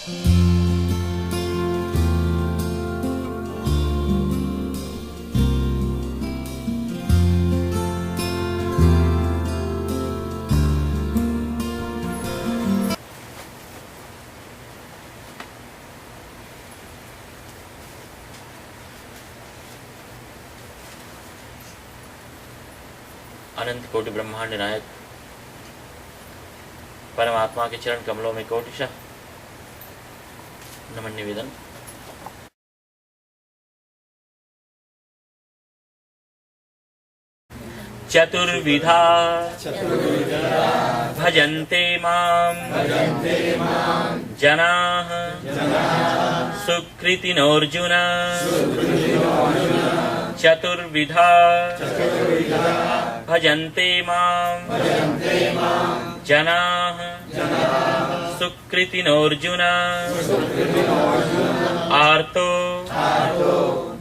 अनंत कोटि ब्रह्मांड नायक परमात्मा के चरण कमलों में कोटिशः नमन निवेदन। चतुर्विधा भजन्ते मां जनाः सुकृतिनोऽर्जुन। चतुर्विधा भजन्ते मां जनाः सुकृतिनोऽर्जुन। आर्तो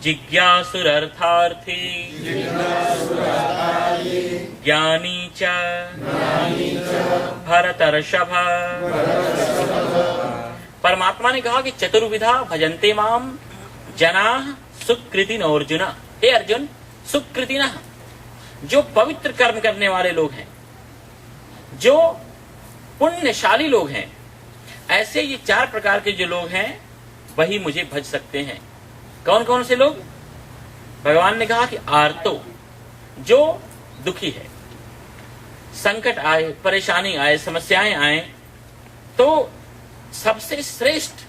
जिज्ञासुरर्थार्थी ज्ञानी च भरतर्षभ। परमात्मा ने कहा कि चतुर्विधा भजन्ते माम जनाः सुकृतिनोऽर्जुन। हे अर्जुन, सुकृतिनः जो पवित्र कर्म करने वाले लोग हैं, जो पुण्यशाली लोग हैं, ऐसे ये 4 प्रकार के जो लोग हैं वही मुझे भज सकते हैं। कौन कौन से लोग? भगवान ने कहा कि आर्तो, जो दुखी है, संकट आए, परेशानी आए, समस्याएं आए, तो सबसे श्रेष्ठ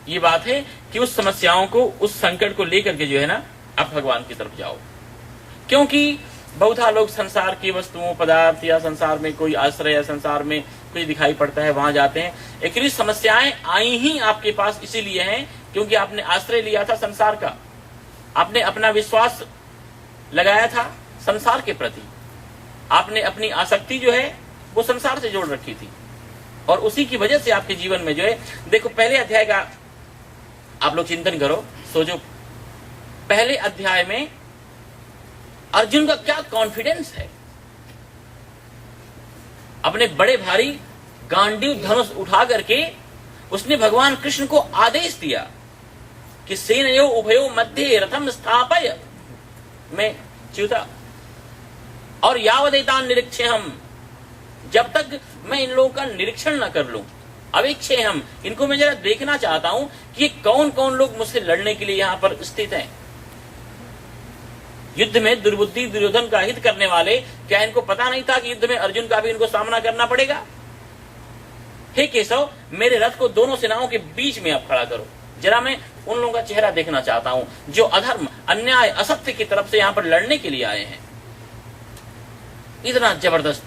ये बात है कि उस समस्याओं को, उस संकट को लेकर के जो है ना, आप भगवान की तरफ जाओ। क्योंकि बहुधा लोग संसार की वस्तुओं, पदार्थ या संसार में कोई आश्रय या संसार में कुछ दिखाई पड़ता है, वहां जाते हैं। एक्चुअली समस्याएं आई ही आपके पास इसीलिए हैं क्योंकि आपने आश्रय लिया था संसार का, आपने अपना विश्वास लगाया था संसार के प्रति, आपने अपनी आसक्ति जो है वो संसार से जोड़ रखी थी, और उसी की वजह से आपके जीवन में जो है, देखो पहले अध्याय का आप लोग चिंतन करो, सोचो पहले अध्याय में अर्जुन का क्या कॉन्फिडेंस है। अपने बड़े भारी गांडीव धनुष उठा करके उसने भगवान कृष्ण को आदेश दिया कि सेनयो उभयो मध्य रथम स्थापय में च्युता, और यावदेतान निरीक्षे हम, जब तक मैं इन लोगों का निरीक्षण न कर लूं, अवेक्षे हम, इनको मैं जरा देखना चाहता हूं कि ये कौन कौन लोग मुझसे लड़ने के लिए यहां पर स्थित हैं। युद्ध में दुर्बुद्धि दुर्योधन का हित करने वाले, क्या इनको पता नहीं था कि युद्ध में अर्जुन का भी इनको सामना करना पड़ेगा? हे केशव, मेरे रथ को दोनों सेनाओं के बीच में आप खड़ा करो, जरा मैं उन लोगों का चेहरा देखना चाहता हूं जो अधर्म, अन्याय, असत्य की तरफ से यहां पर लड़ने के लिए आए हैं। इतना जबरदस्त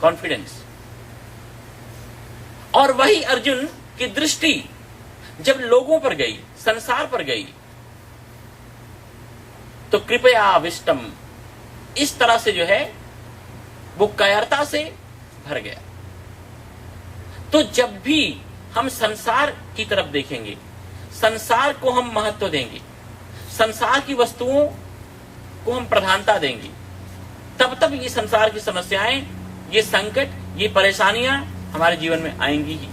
कॉन्फिडेंस। और वही अर्जुन की दृष्टि जब लोगों पर गई, संसार पर गई, तो कृपया आविष्टम, इस तरह से जो है वो कायरता से भर गया। तो जब भी हम संसार की तरफ देखेंगे, संसार को हम महत्व देंगे, संसार की वस्तुओं को हम प्रधानता देंगे, तब तब ये संसार की समस्याएं, ये संकट, ये परेशानियां हमारे जीवन में आएंगी ही।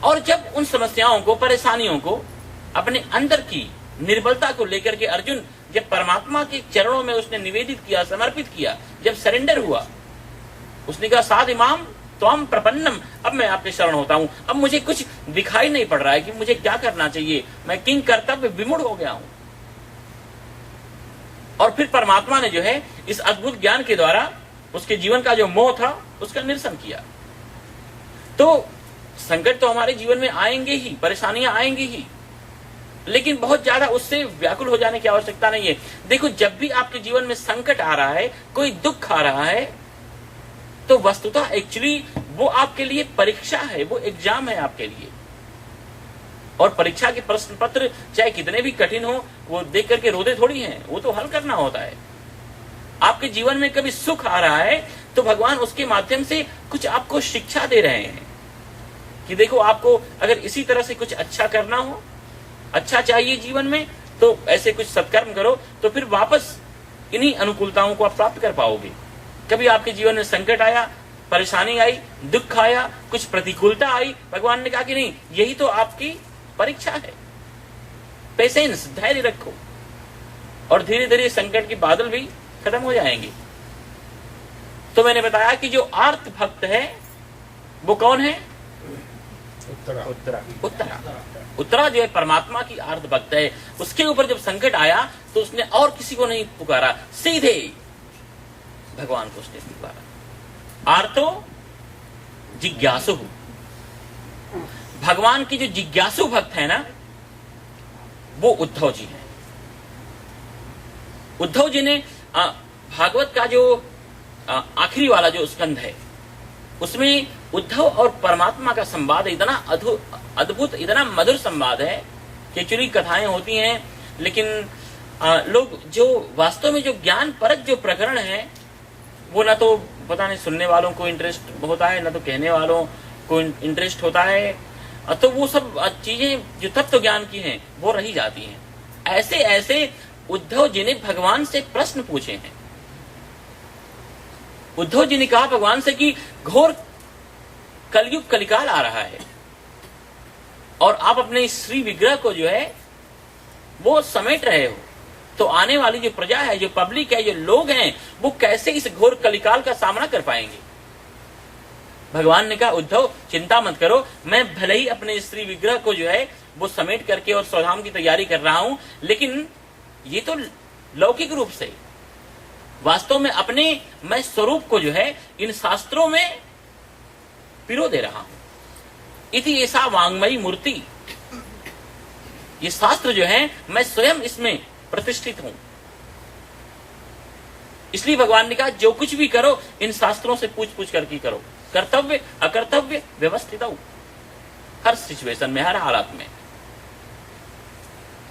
और जब उन समस्याओं को, परेशानियों को, अपने अंदर की निर्बलता को लेकर के अर्जुन जब परमात्मा के चरणों में उसने निवेदित किया, समर्पित किया, जब सरेंडर हुआ, उसने कहा साध इमाम त्वम प्रपन्नम, अब मैं आपके शरण होता हूं, अब मुझे कुछ दिखाई नहीं पड़ रहा है कि मुझे क्या करना चाहिए, मैं किंग कर्तव्य विमुढ़ हो गया हूं। और फिर परमात्मा ने जो है इस अद्भुत ज्ञान के द्वारा उसके जीवन का जो मोह था उसका निरसन किया। तो संकट तो हमारे जीवन में आएंगे ही, परेशानियां आएंगी ही, लेकिन बहुत ज्यादा उससे व्याकुल हो जाने की आवश्यकता नहीं है। देखो, जब भी आपके जीवन में संकट आ रहा है, कोई दुख आ रहा है, तो वस्तुतः एक्चुअली वो आपके लिए परीक्षा है, वो एग्जाम है आपके लिए। और परीक्षा के प्रश्न पत्र चाहे कितने भी कठिन हो, वो देख करके रोते थोड़ी हैं, वो तो हल करना होता है। आपके जीवन में कभी सुख आ रहा है तो भगवान उसके माध्यम से कुछ आपको शिक्षा दे रहे हैं कि देखो, आपको अगर इसी तरह से कुछ अच्छा करना हो, अच्छा चाहिए जीवन में, तो ऐसे कुछ सत्कर्म करो, तो फिर वापस इन्हीं अनुकूलताओं को आप प्राप्त कर पाओगे। कभी आपके जीवन में संकट आया परेशानी आई, दुख आया, कुछ प्रतिकूलता आई, भगवान ने कहा कि नहीं, यही तो आपकी परीक्षा है, पेशेंस, धैर्य रखो, और धीरे धीरे संकट के बादल भी खत्म हो जाएंगे। तो मैंने बताया कि जो आर्त भक्त है वो कौन है? उत्तरा जो है परमात्मा की आर्त भक्त है। उसके ऊपर जब संकट आया तो उसने और किसी को नहीं पुकारा, सीधे भगवान को उसने पुकारा। आर्तो जिज्ञासु, भगवान की जो जिज्ञासु भक्त है ना, वो उद्धव जी है। उद्धव जी ने भागवत का जो आखिरी वाला जो स्कंध है, उसमें उद्धव और परमात्मा का संवाद इतना अद्भुत, इतना मधुर संवाद है कि एक्चुअली कथाएं होती हैं, लेकिन लोग जो वास्तव में जो ज्ञान परक जो प्रकरण है, वो ना तो पता नहीं सुनने वालों को इंटरेस्ट होता है, ना तो कहने वालों को इंटरेस्ट होता है, तो वो सब चीजें जो तत्व ज्ञान की हैं वो रही जाती हैं। ऐसे ऐसे उद्धव जी ने भगवान से प्रश्न पूछे हैं। उद्धव जी ने कहा भगवान से कि घोर कलयुग कलिकाल आ रहा है और आप अपने श्री विग्रह को जो है वो समेट रहे हो, तो आने वाली जो प्रजा है, जो पब्लिक है, जो लोग हैं, वो कैसे इस घोर कलिकाल का सामना कर पाएंगे? भगवान ने कहा उद्धव चिंता मत करो, मैं भले ही अपने श्री विग्रह को जो है वो समेट करके और स्वधाम की तैयारी कर रहा हूं, लेकिन ये तो लौकिक रूप से, वास्तव में अपने मैं स्वरूप को जो है इन शास्त्रों में पिरो दे रहा हूं। इति ऐसा वांग्मयी मूर्ति, ये शास्त्र जो है मैं स्वयं इसमें प्रतिष्ठित हूं। इसलिए भगवान ने कहा जो कुछ भी करो इन शास्त्रों से पूछ पूछ करके करो, कर्तव्य अकर्तव्य व्यवस्थित हो, हर सिचुएशन में, हर हालात में।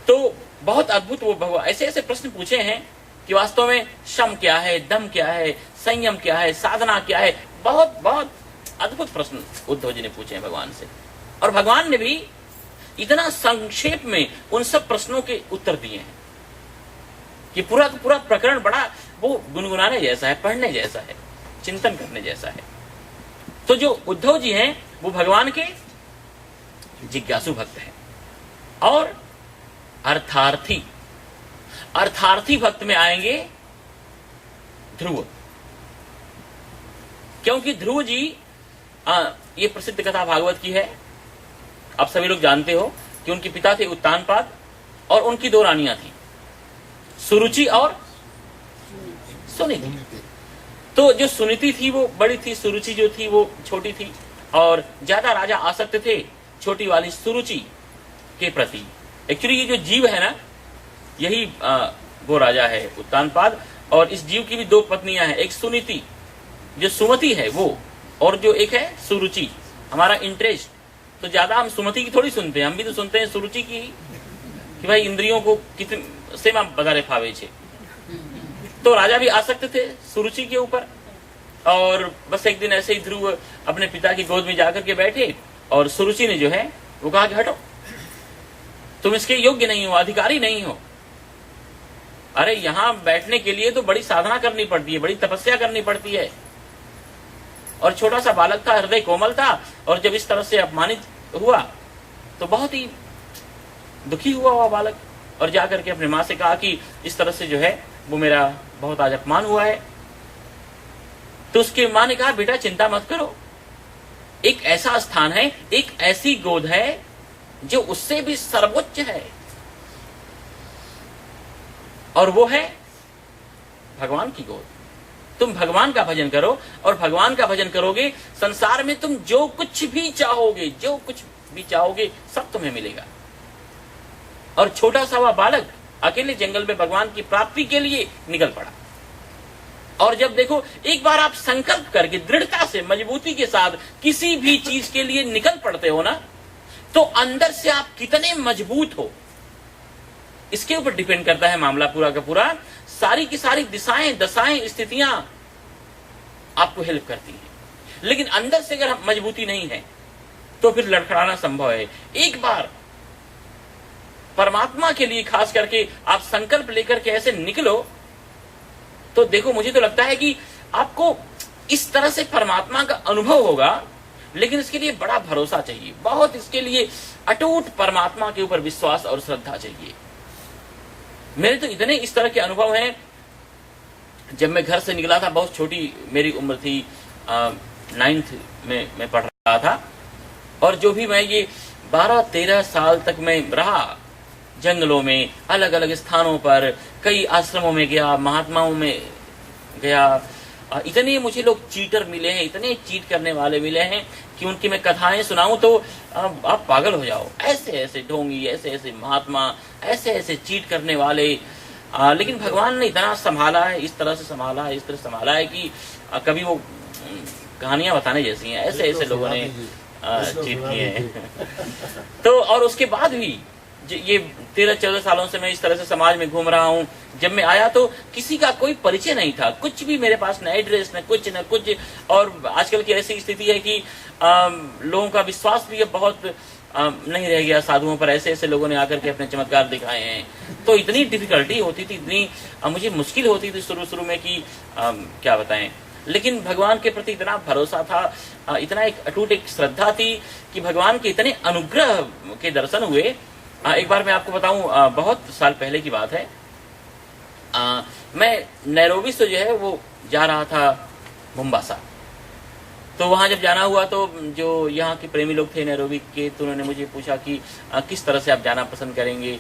तो बहुत अद्भुत वो भगवान ऐसे ऐसे प्रश्न पूछे हैं कि वास्तव में शम क्या है, दम क्या है, संयम क्या है, साधना क्या है, बहुत बहुत अद्भुत प्रश्न उद्धव जी ने पूछे हैं भगवान से। और भगवान ने भी इतना संक्षेप में उन सब प्रश्नों के उत्तर दिए हैं कि पूरा पूरा प्रकरण बड़ा वो गुनगुनाने जैसा है, पढ़ने जैसा है, चिंतन करने जैसा है। तो जो उद्धव जी हैं वो भगवान के जिज्ञासु भक्त हैं। और अर्थार्थी, अर्थार्थी भक्त में आएंगे ध्रुव, क्योंकि ध्रुव जी ये प्रसिद्ध कथा भागवत की है। आप सभी लोग जानते हो कि उनके पिता थे उत्तानपाद और उनकी दो रानियां थी, सुरुचि और सुनीति। तो जो सुनीति थी वो बड़ी थी, सुरुचि जो थी वो छोटी थी, और ज्यादा राजा आसक्त थे छोटी वाली सुरुचि के प्रति। एक्चुअली ये जो जीव है ना, यही वो राजा है उत्तानपाद, और इस जीव की भी दो पत्नियां हैं, एक सुनीति जो सुमति है वो, और जो एक है सुरुचि। हमारा इंटरेस्ट तो ज्यादा हम सुमति की थोड़ी सुनते हैं, हम भी तो सुनते हैं सुरुचि की, कि भाई इंद्रियों को कितने से बधारे फावे छे। तो राजा भी आसक्त थे सुरुचि के ऊपर, और बस एक दिन ऐसे ही ध्रुव अपने पिता की गोद में जाकर के बैठे, और सुरुचि ने जो है वो कहा कि हटो, तुम इसके योग्य नहीं हो, अधिकारी नहीं हो। अरे यहां बैठने के लिए तो बड़ी साधना करनी पड़ती है, बड़ी तपस्या करनी पड़ती है। और छोटा सा बालक था, हृदय कोमल था, और जब इस तरह से अपमानित हुआ तो बहुत ही दुखी हुआ वह बालक, और जाकर के अपने माँ से कहा कि इस तरह से जो है वो मेरा बहुत आज अपमान हुआ है। तो उसकी माँ ने कहा बेटा चिंता मत करो, एक ऐसा स्थान है, एक ऐसी गोद है जो उससे भी सर्वोच्च है, और वो है भगवान की गोद। तुम भगवान का भजन करो, और भगवान का भजन करोगे, संसार में तुम जो कुछ भी चाहोगे, जो कुछ भी चाहोगे सब तुम्हें मिलेगा। और छोटा सा वह बालक अकेले जंगल में भगवान की प्राप्ति के लिए निकल पड़ा। और जब देखो एक बार आप संकल्प करके दृढ़ता से, मजबूती के साथ किसी भी चीज के लिए निकल पड़ते हो ना, तो अंदर से आप कितने मजबूत हो इसके ऊपर डिपेंड करता है मामला पूरा का पूरा। सारी की सारी दिशाएं, दशाएं, स्थितियां आपको हेल्प करती हैं, लेकिन अंदर से अगर मजबूती नहीं है तो फिर लड़खड़ाना संभव है। एक बार परमात्मा के लिए खास करके आप संकल्प लेकर के ऐसे निकलो, तो देखो मुझे तो लगता है कि आपको इस तरह से परमात्मा का अनुभव होगा, लेकिन इसके लिए बड़ा भरोसा चाहिए, बहुत इसके लिए अटूट परमात्मा के ऊपर विश्वास और श्रद्धा चाहिए। मेरे तो इतने इस तरह के अनुभव हैं। जब मैं घर से निकला था, बहुत छोटी मेरी उम्र थी, 9th में मैं पढ़ रहा था, और जो भी मैं ये 12-13 साल तक मैं रहा, जंगलों में, अलग अलग स्थानों पर, कई आश्रमों में गया, महात्माओं में गया, इतने मुझे लोग चीटर मिले हैं, इतने चीट करने वाले मिले हैं कि उनकी मैं कथाएं सुनाऊं तो आप पागल हो जाओ। ऐसे ऐसे ढोंगी, ऐसे ऐसे महात्मा, ऐसे ऐसे चीट करने वाले, लेकिन भगवान ने इतना संभाला है, इस तरह से संभाला है, इस तरह संभाला है कि कभी वो कहानियां बताने जैसी हैं। ऐसे ऐसे लोगों ने चीट किए हैं। तो और उसके बाद भी ये 13-14 सालों से मैं इस तरह से समाज में घूम रहा हूँ। जब मैं आया तो किसी का कोई परिचय नहीं था, कुछ भी मेरे पास, न एड्रेस, न कुछ। और आजकल की ऐसी स्थिति है कि लोगों का विश्वास भी अब बहुत नहीं रह गया साधुओं पर। ऐसे ऐसे लोगों ने आकर के अपने चमत्कार दिखाए हैं। तो इतनी डिफिकल्टी होती थी, इतनी मुझे मुश्किल होती थी शुरू में कि क्या बताएं। लेकिन भगवान के प्रति इतना भरोसा था, इतना एक अटूट एक श्रद्धा थी कि भगवान के इतने अनुग्रह के दर्शन हुए। एक बार मैं आपको बताऊं, बहुत साल पहले की बात है। मैं नैरोबी से जो है वो जा रहा था मोम्बासा। तो वहां जब जाना हुआ तो जो यहाँ के प्रेमी लोग थे नैरोबी के, तो उन्होंने मुझे पूछा कि किस तरह से आप जाना पसंद करेंगे।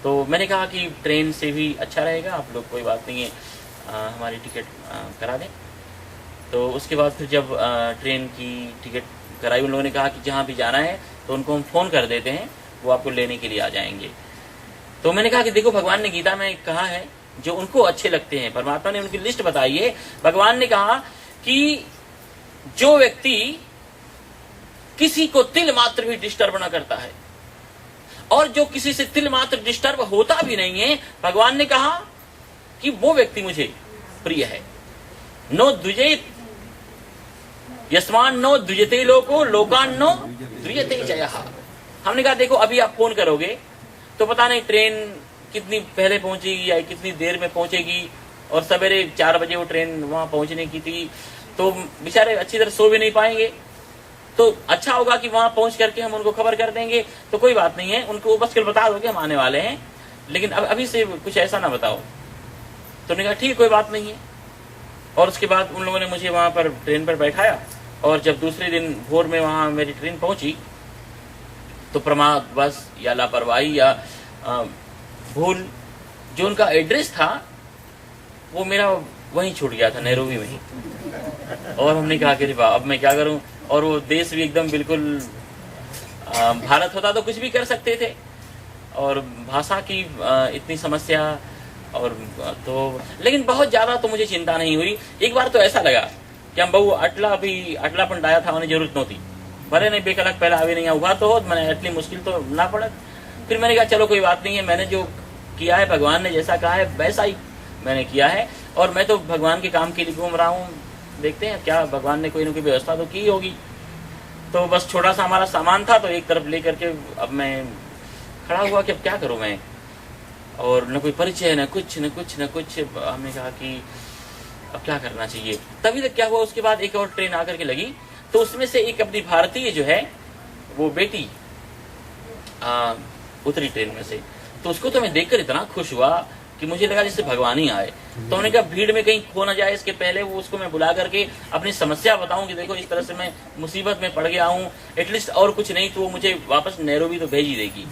तो मैंने कहा कि ट्रेन से भी अच्छा रहेगा, आप लोग कोई बात नहीं है, हमारी टिकट करा दें। तो उसके बाद फिर जब ट्रेन की टिकट कराई, उन लोगों ने कहा कि जहाँ भी जाना है तो उनको हम फोन कर देते हैं, वो आपको लेने के लिए आ जाएंगे। तो मैंने कहा कि देखो, भगवान ने गीता में कहा है जो उनको अच्छे लगते हैं, परमात्मा ने उनकी लिस्ट बताई है। भगवान ने कहा कि जो व्यक्ति किसी को तिल मात्र भी डिस्टर्ब न करता है, और जो किसी से तिल मात्र डिस्टर्ब होता भी नहीं है, भगवान ने कहा कि वो व्यक्ति मुझे प्रिय है। नो द्विजेत यस्मान नो द्विजते लोको लोकान नो द्विजते जयः। हमने कहा देखो, अभी आप फोन करोगे तो पता नहीं ट्रेन कितनी पहले पहुंचेगी या कितनी देर में पहुंचेगी, और सवेरे 4 बजे वो ट्रेन वहां पहुंचने की थी, तो बेचारे अच्छी तरह सो भी नहीं पाएंगे। तो अच्छा होगा कि वहां पहुंच करके हम उनको खबर कर देंगे। तो कोई बात नहीं है, उनको बस कल बता दो कि हम आने वाले हैं, लेकिन अब अभी से कुछ ऐसा ना बताओ। तो उन्होंने कहा ठीक, कोई बात नहीं है। और उसके बाद उन लोगों ने मुझे वहां पर ट्रेन पर बैठाया, और जब दूसरे दिन भोर में वहां मेरी ट्रेन पहुंची तो प्रमाद बस या लापरवाही या भूल, जो उनका एड्रेस था वो मेरा वहीं छूट गया था, नैरोबी में ही। और हमने कहा कि वाह, अब मैं क्या करूं। और वो देश भी एकदम बिल्कुल भारत होता तो कुछ भी कर सकते थे, और भाषा की इतनी समस्या, और तो लेकिन बहुत ज्यादा तो मुझे चिंता नहीं हुई। एक बार तो ऐसा लगा कि हम बहु अटलापन डाया था, उन्हें जरूरत नहोती, भले नहीं बेकलक पहला अभी नहीं हुआ तो मैंने इतनी मुश्किल तो ना पड़ा। फिर मैंने कहा चलो कोई बात नहीं है, मैंने जो किया है, भगवान ने जैसा कहा है वैसा ही मैंने किया है, और मैं तो भगवान के काम के लिए घूम रहा हूँ। देखते हैं क्या भगवान ने कोई न कोई व्यवस्था तो की होगी। तो बस छोटा सा हमारा सामान था, तो एक तरफ लेकर के अब मैं खड़ा हुआ कि अब क्या करूं मैं, और न कोई परिचय, न कुछ। हमने कहा कि अब क्या करना चाहिए। तभी तक क्या हुआ, उसके बाद एक और ट्रेन आकर के लगी, तो उसमें से एक अपनी भारतीय जो है वो बेटी उतरी ट्रेन में से। तो उसको तो मैं देखकर इतना खुश हुआ कि मुझे लगा जैसे भगवान ही आए। तो हमने कहा भीड़ में कहीं खो ना जाए, इसके पहले वो उसको मैं बुला करके अपनी समस्या बताऊं कि देखो इस तरह से मैं मुसीबत में पड़ गया हूँ, एटलीस्ट और कुछ नहीं तो वो मुझे वापस नैरोबी तो भेज ही देगी।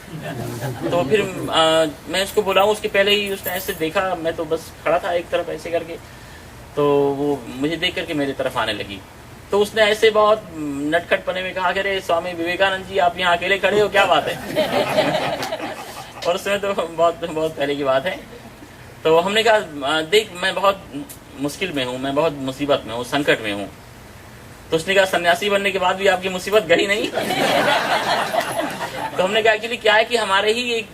तो फिर मैं उसको बुलाऊं, उसके पहले ही उसने ऐसे देखा, मैं तो बस खड़ा था एक तरफ ऐसे करके, तो वो मुझे देख करके मेरी तरफ आने लगी। तो उसने ऐसे बहुत नटखट पने में कहा कि अरे स्वामी विवेकानंद जी, आप यहाँ अकेले खड़े हो, क्या बात है। और उसमें तो बहुत पहले की बात है। तो हमने कहा देख, मैं बहुत मुश्किल में हूँ, मैं बहुत मुसीबत में हूँ, संकट में हूँ। तो उसने कहा सन्यासी बनने के बाद भी आपकी मुसीबत गई नहीं। तो हमने कहा एक्चुअली क्या है कि हमारे ही एक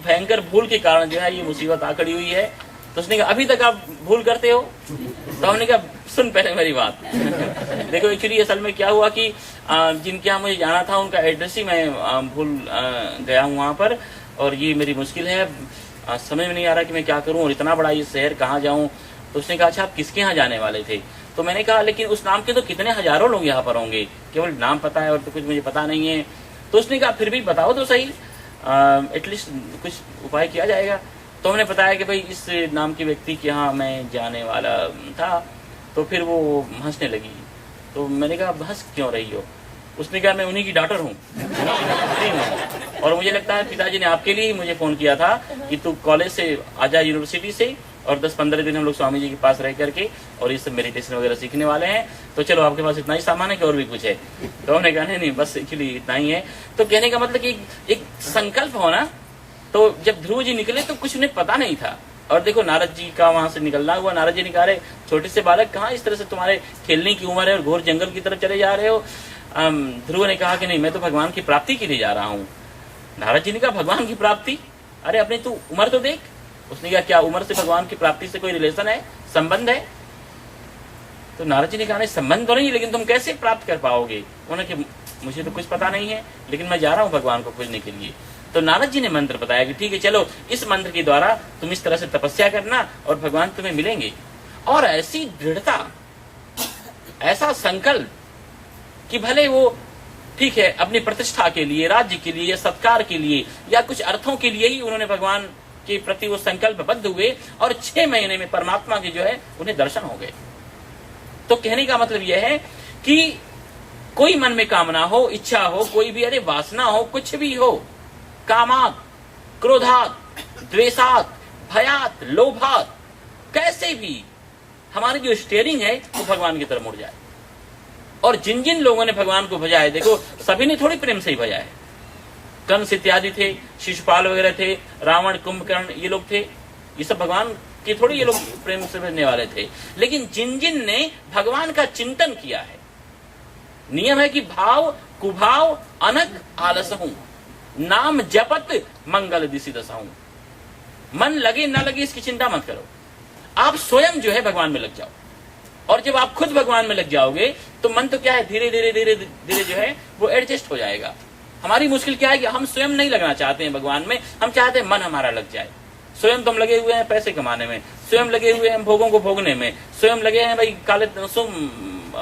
भयंकर भूल के कारण जो है ये मुसीबत आ खड़ी हुई है। तो उसने कहा अभी तक आप भूल करते हो। तो हमने कहा सुन पहले मेरी बात। देखो एक्चुअली असल में क्या हुआ कि जिनके यहाँ मुझे जाना था उनका एड्रेस ही मैं भूल गया हूँ वहाँ पर, और ये मेरी मुश्किल है, समझ में नहीं आ रहा कि मैं क्या करूं, और इतना बड़ा ये शहर कहाँ जाऊं। तो उसने कहा अच्छा आप किसके यहाँ जाने वाले थे। तो मैंने कहा लेकिन उस नाम के तो कितने हजारों लोग यहाँ पर होंगे, केवल नाम पता है और तो कुछ मुझे पता नहीं है। तो उसने कहा फिर भी बताओ तो सही, एटलीस्ट कुछ उपाय किया जाएगा। तो हमने बताया कि भाई इस नाम के व्यक्ति के यहाँ मैं जाने वाला था। तो फिर वो हंसने लगी। तो मैंने कहा हंस क्यों रही हो? उसने कहा मैं उन्हीं की डॉटर हूँ और मुझे लगता है पिताजी ने आपके लिए ही मुझे फोन किया था कि तू कॉलेज से आ जा, यूनिवर्सिटी से, और 10-15 दिन हम लोग स्वामी जी के पास रह करके और ये सब मेडिटेशन वगैरह सीखने वाले हैं। तो चलो आपके पास इतना ही सामान है कि और भी कुछ है? तो हमने कहा नहीं बस एक्चुअली इतना ही है। तो कहने का मतलब कि एक संकल्प होना। तो जब ध्रुव जी निकले तो कुछ उन्हें पता नहीं था। और देखो नारद जी का वहां से निकलना हुआ। नारद जी ने कहा छोटे से बालक कहाँ इस तरह से तुम्हारे खेलने की उम्र है और घोर जंगल की तरफ चले जा रहे हो। ध्रुव ने कहा कि नहीं मैं तो भगवान की प्राप्ति के लिए जा रहा हूँ। नारद जी ने कहा भगवान की प्राप्ति? अरे अपनी तू उम्र तो देख। उसने कहा क्या उम्र से भगवान की प्राप्ति से कोई रिलेशन है, संबंध है? तो नारद जी ने कहा नहीं संबंध तो नहीं, लेकिन तुम कैसे प्राप्त कर पाओगे? उन्होंने कि मुझे तो कुछ पता नहीं है, लेकिन मैं जा रहा हूँ भगवान को खोजने के लिए। तो नारद जी ने मंत्र बताया कि ठीक है चलो इस मंत्र के द्वारा तुम इस तरह से तपस्या करना और भगवान तुम्हें मिलेंगे। और ऐसी दृढ़ता, ऐसा संकल्प कि भले वो ठीक है अपनी प्रतिष्ठा के लिए, राज्य के लिए या सत्कार के लिए या कुछ अर्थों के लिए ही उन्होंने भगवान के प्रति वो संकल्पबद्ध हुए और 6 महीने में परमात्मा के जो है उन्हें दर्शन हो गए। तो कहने का मतलब यह है कि कोई मन में कामना हो, इच्छा हो, कोई भी अरे वासना हो, कुछ भी हो, कामात, क्रोधात, द्वेषात, भयात, लोभात, कैसे भी हमारी जो स्टीयरिंग है वो भगवान की तरफ मुड़ जाए। और जिन जिन लोगों ने भगवान को भजा है, देखो सभी ने थोड़ी प्रेम से ही भजा है। कंस इत्यादि थे, शिशुपाल वगैरह थे, रावण, कुंभकर्ण, ये लोग थे, ये सब भगवान के थोड़ी ये लोग प्रेम से भजने वाले थे। लेकिन जिन जिन ने भगवान का चिंतन किया है, नियम है कि भाव कुभाव अनक आलसहूं, नाम जपत मंगल दिशि दसाऊं। मन लगे ना लगे इसकी चिंता मत करो, आप स्वयं जो है भगवान में लग जाओ। और जब आप खुद भगवान में लग जाओगे तो मन तो क्या है धीरे धीरे धीरे धीरे जो है वो एडजस्ट हो जाएगा। हमारी मुश्किल क्या है कि हम स्वयं नहीं लगना चाहते हैं भगवान में, हम चाहते हैं मन हमारा लग जाए। स्वयं तो हम लगे हुए हैं पैसे कमाने में, स्वयं लगे हुए हैं भोगों को भोगने में, स्वयं लगे हैं भाई काले सुम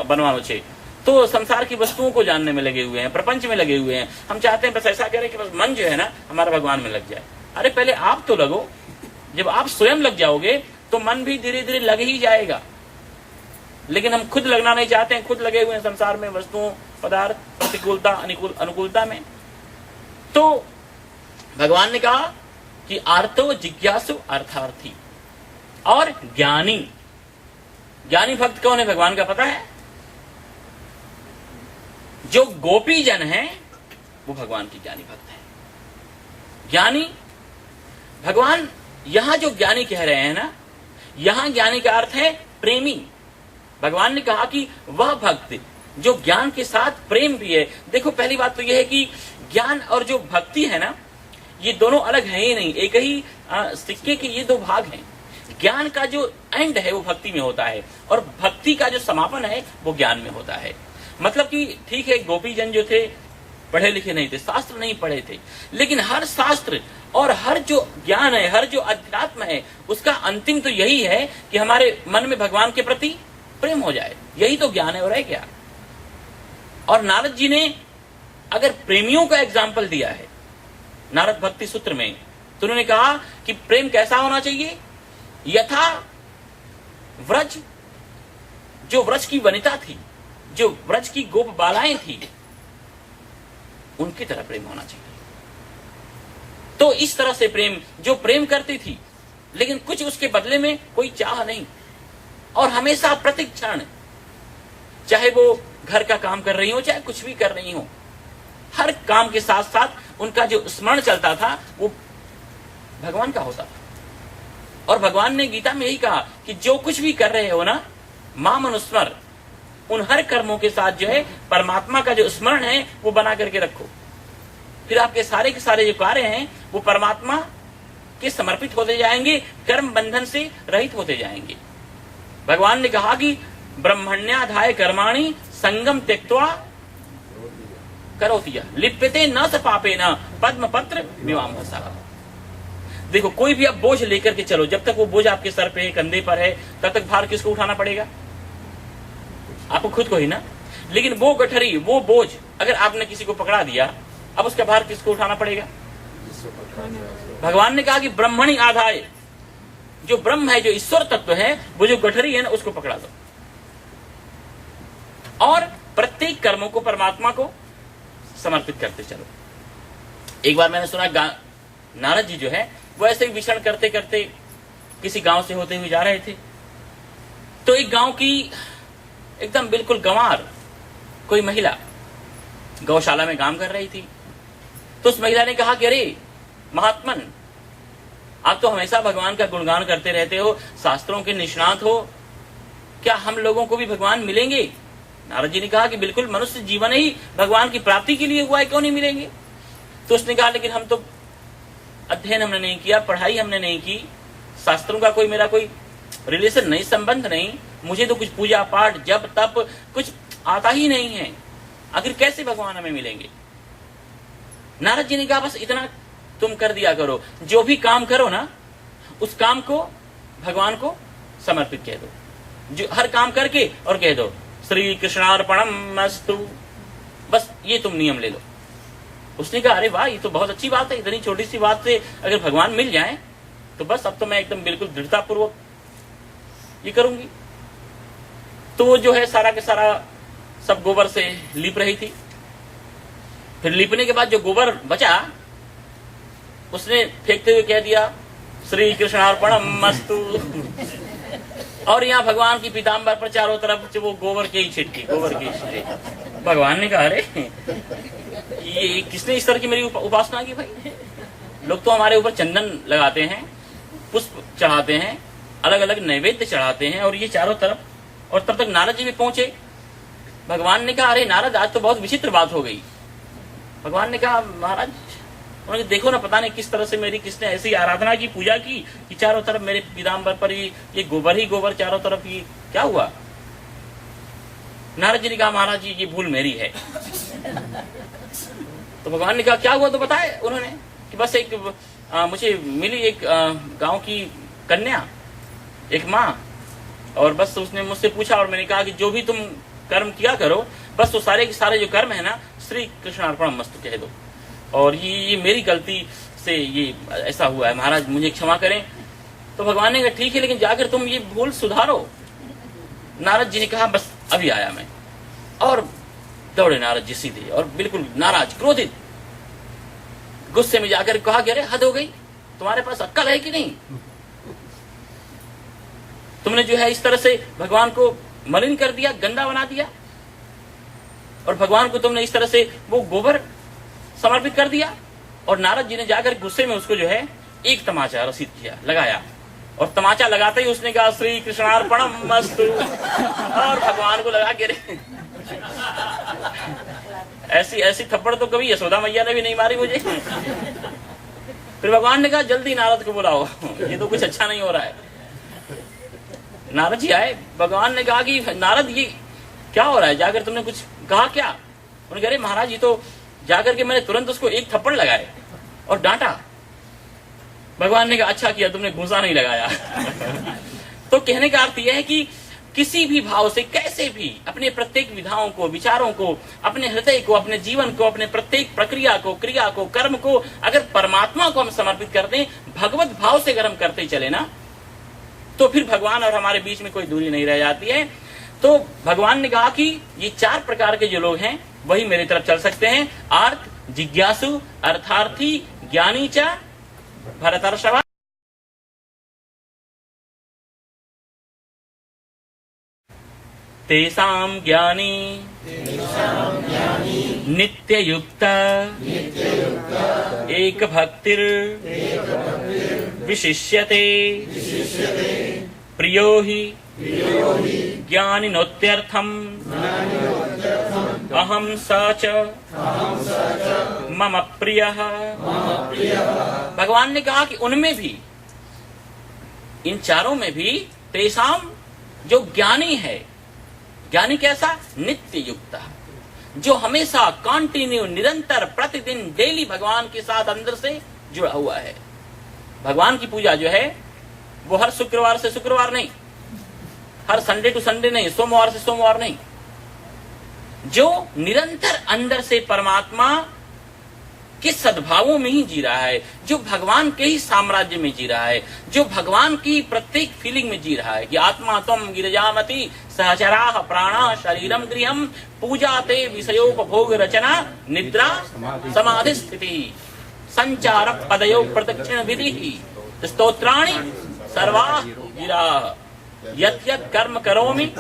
बनवानो छे, तो संसार की वस्तुओं को जानने में लगे हुए हैं, प्रपंच में लगे हुए हैं। हम चाहते हैं बस ऐसा करें कि बस मन जो है ना हमारा भगवान में लग जाए। अरे पहले आप तो लगो, जब आप स्वयं लग जाओगे तो मन भी धीरे धीरे लग ही जाएगा। लेकिन हम खुद लगना नहीं चाहते हैं, खुद लगे हुए हैं संसार में, वस्तुओं, पदार्थ, प्रतिकूलता, अनुकूलता में। तो भगवान ने कहा कि आर्तो जिज्ञासु अर्थार्थी और ज्ञानी। ज्ञानी भक्त कौन है भगवान का पता है? जो गोपी जन है वो भगवान की ज्ञानी भक्त है। ज्ञानी भगवान यहां जो ज्ञानी कह रहे हैं ना, यहां ज्ञानी का अर्थ है प्रेमी। भगवान ने कहा कि वह भक्त जो ज्ञान के साथ प्रेम भी है। देखो पहली बात तो यह है कि ज्ञान और जो भक्ति है ना, ये दोनों अलग हैं ही नहीं, एक ही सिक्के के ये 2 भाग हैं। ज्ञान का जो एंड है वो भक्ति में होता है और भक्ति का जो समापन है वो ज्ञान में होता है। मतलब कि ठीक है गोपी जन जो थे पढ़े लिखे नहीं थे, शास्त्र नहीं पढ़े थे, लेकिन हर शास्त्र और हर जो ज्ञान है, हर जो अध्यात्म है, उसका अंतिम तो यही है कि हमारे मन में भगवान के प्रति प्रेम हो जाए। यही तो ज्ञान है और है क्या। और नारद जी ने अगर प्रेमियों का एग्जाम्पल दिया है नारद भक्ति सूत्र में, तो उन्होंने कहा कि प्रेम कैसा होना चाहिए? यथा व्रज, जो व्रज की वनिता थी, जो व्रज की गोप बालाएं थी, उनकी तरह प्रेम होना चाहिए। तो इस तरह से प्रेम, जो प्रेम करती थी लेकिन कुछ उसके बदले में कोई चाह नहीं, और हमेशा प्रतिक्षण, चाहे वो घर का काम कर रही हो चाहे कुछ भी कर रही हो, हर काम के साथ साथ उनका जो स्मरण चलता था वो भगवान का होता था। और भगवान ने गीता में यही कहा कि जो कुछ भी कर रहे हो ना, माम अनुस्मर, उन हर कर्मों के साथ जो है परमात्मा का जो स्मरण है वो बना करके रखो। फिर आपके सारे के सारे जो कार्य हैं वो परमात्मा के समर्पित होते जाएंगे, कर्म बंधन से रहित होते जाएंगे। भगवान ने कहा कि ब्रह्मण्याधाय कर्माणि संगम त्यक्त्वा करोति लिप्यते न स पापेन पद्म पत्र मीमांसा। देखो कोई भी आप बोझ लेकर के चलो, जब तक वो बोझ आपके सर पे है, कंधे पर है, तब तक भार किसको उठाना पड़ेगा? आपको खुद को ही ना। लेकिन वो गठरी, वो बोझ अगर आपने किसी को पकड़ा दिया, अब उसका भार किसको उठाना पड़ेगा? भगवान ने कहा कि ब्रह्मणि आधाय, जो ब्रह्म है, जो ईश्वर तत्व है, वो जो गठरी है ना, उसको पकड़ा दो और प्रत्येक कर्मों को परमात्मा को समर्पित करते चलो। एक बार मैंने सुना नारद जी जो है वो ऐसे ही विचरण करते करते किसी गांव से होते हुए जा रहे थे, तो एक गांव की एकदम बिल्कुल गंवार कोई महिला गौशाला में काम कर रही थी। तो उस महिला ने कहा कि अरे महात्मन, आप तो हमेशा भगवान का गुणगान करते रहते हो, शास्त्रों के निष्णात हो, क्या हम लोगों को भी भगवान मिलेंगे? नारद जी ने कहा कि बिल्कुल, मनुष्य जीवन ही भगवान की प्राप्ति के लिए हुआ है, क्यों नहीं मिलेंगे? तो उसने कहा लेकिन हम तो अध्ययन हमने नहीं किया, पढ़ाई हमने नहीं की, शास्त्रों का कोई मेरा कोई रिलेशन नहीं, संबंध नहीं, मुझे तो कुछ पूजा पाठ जप तप कुछ आता ही नहीं है, आखिर कैसे भगवान हमें मिलेंगे? नारद जी ने कहा बस इतना तुम कर दिया करो, जो भी काम करो ना उस काम को भगवान को समर्पित कह दो, जो हर काम करके और कह दो श्री कृष्णार्पणमस्तु, बस ये तुम नियम ले लो। उसने कहा अरे वाह, ये तो बहुत अच्छी बात है, इतनी छोटी सी बात से अगर भगवान मिल जाए तो बस अब तो मैं एकदम बिल्कुल दृढ़ता पूर्वक ये करूंगी। तो वो जो है सारा के सारा सब गोबर से लीप रही थी। फिर लीपने के बाद जो गोबर बचा उसने फेंकते हुए कह दिया श्री कृष्णार्पणमस्तु, और यहाँ भगवान की पीताम्बर पर चारों तरफ वो गोबर के ही छिटकी, गोबर की छिटकी। भगवान ने कहा अरे ये किसने इस तरह की मेरी उपासना की? भाई लोग तो हमारे ऊपर चंदन लगाते हैं, पुष्प चढ़ाते हैं, अलग अलग नैवेद्य चढ़ाते हैं, और ये चारों तरफ। और तब तक नारद जी भी पहुंचे। भगवान ने कहा अरे नारद, आज तो बहुत विचित्र बात हो गई। भगवान ने कहा महाराज, उन्होंने देखो ना, पता नहीं किस तरह से मेरी किसने ऐसी आराधना की, पूजा की कि चारों तरफ मेरे पीताम्बर पर ये गोबर ही गोबर चारों तरफ, ये क्या हुआ? नारद जी ने कहा महाराज जी ये भूल मेरी है। तो भगवान ने कहा क्या हुआ तो बताए उन्होंने कि बस एक मुझे मिली एक गांव की कन्या, एक माँ, और बस उसने मुझसे पूछा और मैंने कहा कि जो भी तुम कर्म किया करो बस वो सारे के सारे जो कर्म है ना श्री कृष्णार्पणमस्तु कह दो, और ये मेरी गलती से ये ऐसा हुआ है, महाराज मुझे क्षमा करें। तो भगवान ने कहा ठीक है, लेकिन जाकर तुम ये भूल सुधारो। नारद जी ने कहा बस अभी आया मैं, और दौड़े नारद जी सीधे और बिल्कुल नाराज, क्रोधित, गुस्से में जाकर कहा कि अरे हद हो गई, तुम्हारे पास अक्ल है कि नहीं? तुमने जो है इस तरह से भगवान को मलिन कर दिया, गंदा बना दिया, और भगवान को तुमने इस तरह से वो गोबर समर्पित कर दिया। और नारद जी ने जाकर गुस्से में उसको जो है एक तमाचा रसीद किया, लगाया, और तमाचा लगाते ही उसने कहा श्री कृष्णार्पणमस्तु, और भगवान को लगा के ऐसी थप्पड़ तो कभी यशोदा मैया ने भी नहीं मारी मुझे। फिर भगवान ने कहा जल्दी नारद को बुलाओ, ये तो कुछ अच्छा नहीं हो रहा है। नारद जी आए, भगवान ने कहा कि नारद ये क्या हो रहा है, जाकर तुमने कुछ कहा क्या? उन्होंने कहा अरे महाराज ये तो जाकर के मैंने तुरंत उसको एक थप्पड़ लगाए और डांटा। भगवान ने कहा अच्छा किया तुमने घूंसा नहीं लगाया। तो कहने का अर्थ यह है कि किसी भी भाव से कैसे भी अपने प्रत्येक विधाओं को, विचारों को, अपने हृदय को, अपने जीवन को, अपने प्रत्येक प्रक्रिया को, क्रिया को, कर्म को अगर परमात्मा को हम समर्पित कर दें, भगवत भाव से अगर हम करते चले ना, तो फिर भगवान और हमारे बीच में कोई दूरी नहीं रह जाती है। तो भगवान ने कहा कि ये 4 प्रकार के जो लोग हैं वही मेरी तरफ चल सकते हैं, आर्त, जिज्ञासु, अर्थार्थी, ज्ञानी च भरतर्षभ। तेषां ज्ञानी नित्ययुक्त एक भक्तिर विशिष्यते प्रियो हि ज्ञानिनोत्यर्थम् अहम स च मम प्रियः। भगवान ने कहा कि उनमें भी, इन चारों में भी, तेषाम जो ज्ञानी है, ज्ञानी कैसा? नित्य युक्त, जो हमेशा कंटिन्यू, निरंतर, प्रतिदिन, डेली भगवान के साथ अंदर से जुड़ा हुआ है। भगवान की पूजा जो है वो हर शुक्रवार से शुक्रवार नहीं, हर संडे टू संडे नहीं, सोमवार से सोमवार नहीं, जो निरंतर अंदर से परमात्मा के सद्भावों में ही जी रहा है, जो भगवान के ही साम्राज्य में जी रहा है, जो भगवान की प्रत्येक फीलिंग में जी रहा है कि आत्मा त्वं गिरिजामति सहचराः प्राणा शरीरम गृहम पूजा ते विषयोपभोग रचना निद्रा समाधि स्थिति संचार पदयो प्रदक्षिण विधि स्तोत्राणि सर्वा गिराः यत् यत् कर्म करोमि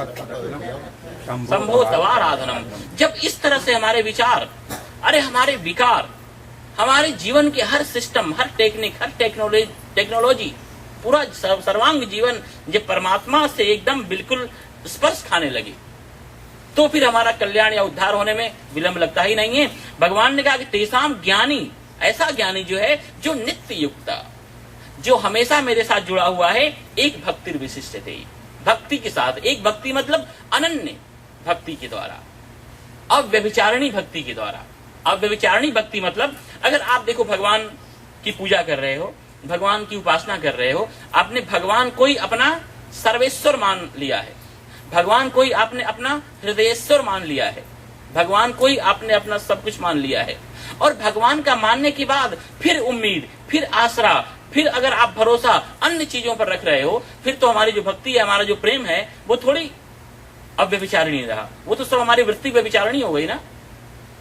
संभो तवाराधनम। जब इस तरह से हमारे विचार, अरे हमारे विकार, हमारे जीवन के हर सिस्टम, हर टेक्निक, हर टेक्नोलॉजी, पूरा सर्वांग जीवन जब परमात्मा से एकदम बिल्कुल स्पर्श खाने लगे, तो फिर हमारा कल्याण या उद्धार होने में विलंब लगता ही नहीं है। भगवान ने कहा कि तेसाम ज्ञानी, ऐसा ज्ञानी जो है, जो नित्य युक्ता, जो हमेशा मेरे साथ जुड़ा हुआ है, एक भक्ति विशिष्ट थे, भक्ति के साथ। एक भक्ति मतलब अनन्य भक्ति के द्वारा, अव्यभिचारिणी भक्ति के द्वारा। अव्यभिचारिणी भक्ति मतलब, अगर आप देखो भगवान की पूजा कर रहे हो, भगवान की उपासना कर रहे हो, आपने भगवान को ही अपना सर्वेश्वर मान लिया है, भगवान को ही आपने अपना हृदयेश्वर मान लिया है, भगवान को ही आपने अपना सब कुछ मान लिया है। और भगवान का मानने के बाद फिर उम्मीद, फिर आसरा, फिर अगर आप भरोसा अन्य चीजों पर रख रहे हो, फिर तो हमारी जो भक्ति है, हमारा जो प्रेम है, वो थोड़ी अव्यभिचारिणी रहा, वो तो सब हमारी वृत्ति व्यभिचारिणी हो गई ना।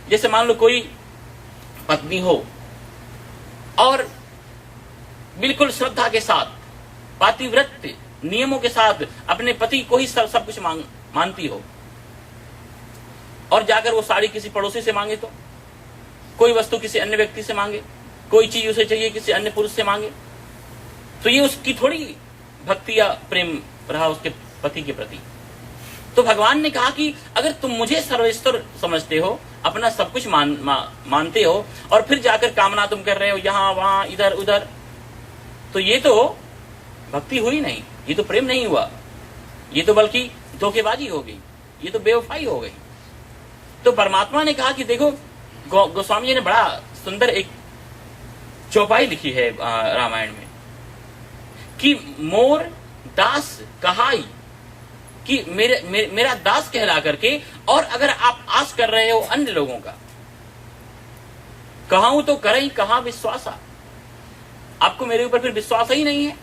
जैसे मान लो कोई पत्नी हो और बिल्कुल श्रद्धा के साथ, पातिव्रत नियमों के साथ अपने पति को ही सब कुछ मानती हो, और जाकर वो साड़ी किसी पड़ोसी से मांगे, तो कोई वस्तु किसी अन्य व्यक्ति से मांगे, कोई चीज उसे चाहिए किसी अन्य पुरुष से मांगे, तो ये उसकी थोड़ी भक्ति या प्रेम रहा उसके पति के प्रति। तो भगवान ने कहा कि अगर तुम मुझे सर्वेश्वर समझते हो, अपना सब कुछ मानते हो, और फिर जाकर कामना तुम कर रहे हो यहाँ वहां इधर उधर, तो ये तो भक्ति हुई नहीं, ये तो प्रेम नहीं हुआ, ये तो बल्कि धोखेबाजी हो गई, ये तो बेवफाई हो गई। तो परमात्मा ने कहा कि देखो, गोस्वामी जी ने बड़ा सुंदर एक चौपाई लिखी है रामायण में कि मोर दास कहाई, कि मेरा दास कहला करके, और अगर आप आस कर रहे हो अन्य लोगों का, कहूं तो करई कहां विश्वासा, आपको मेरे ऊपर फिर विश्वास ही नहीं है।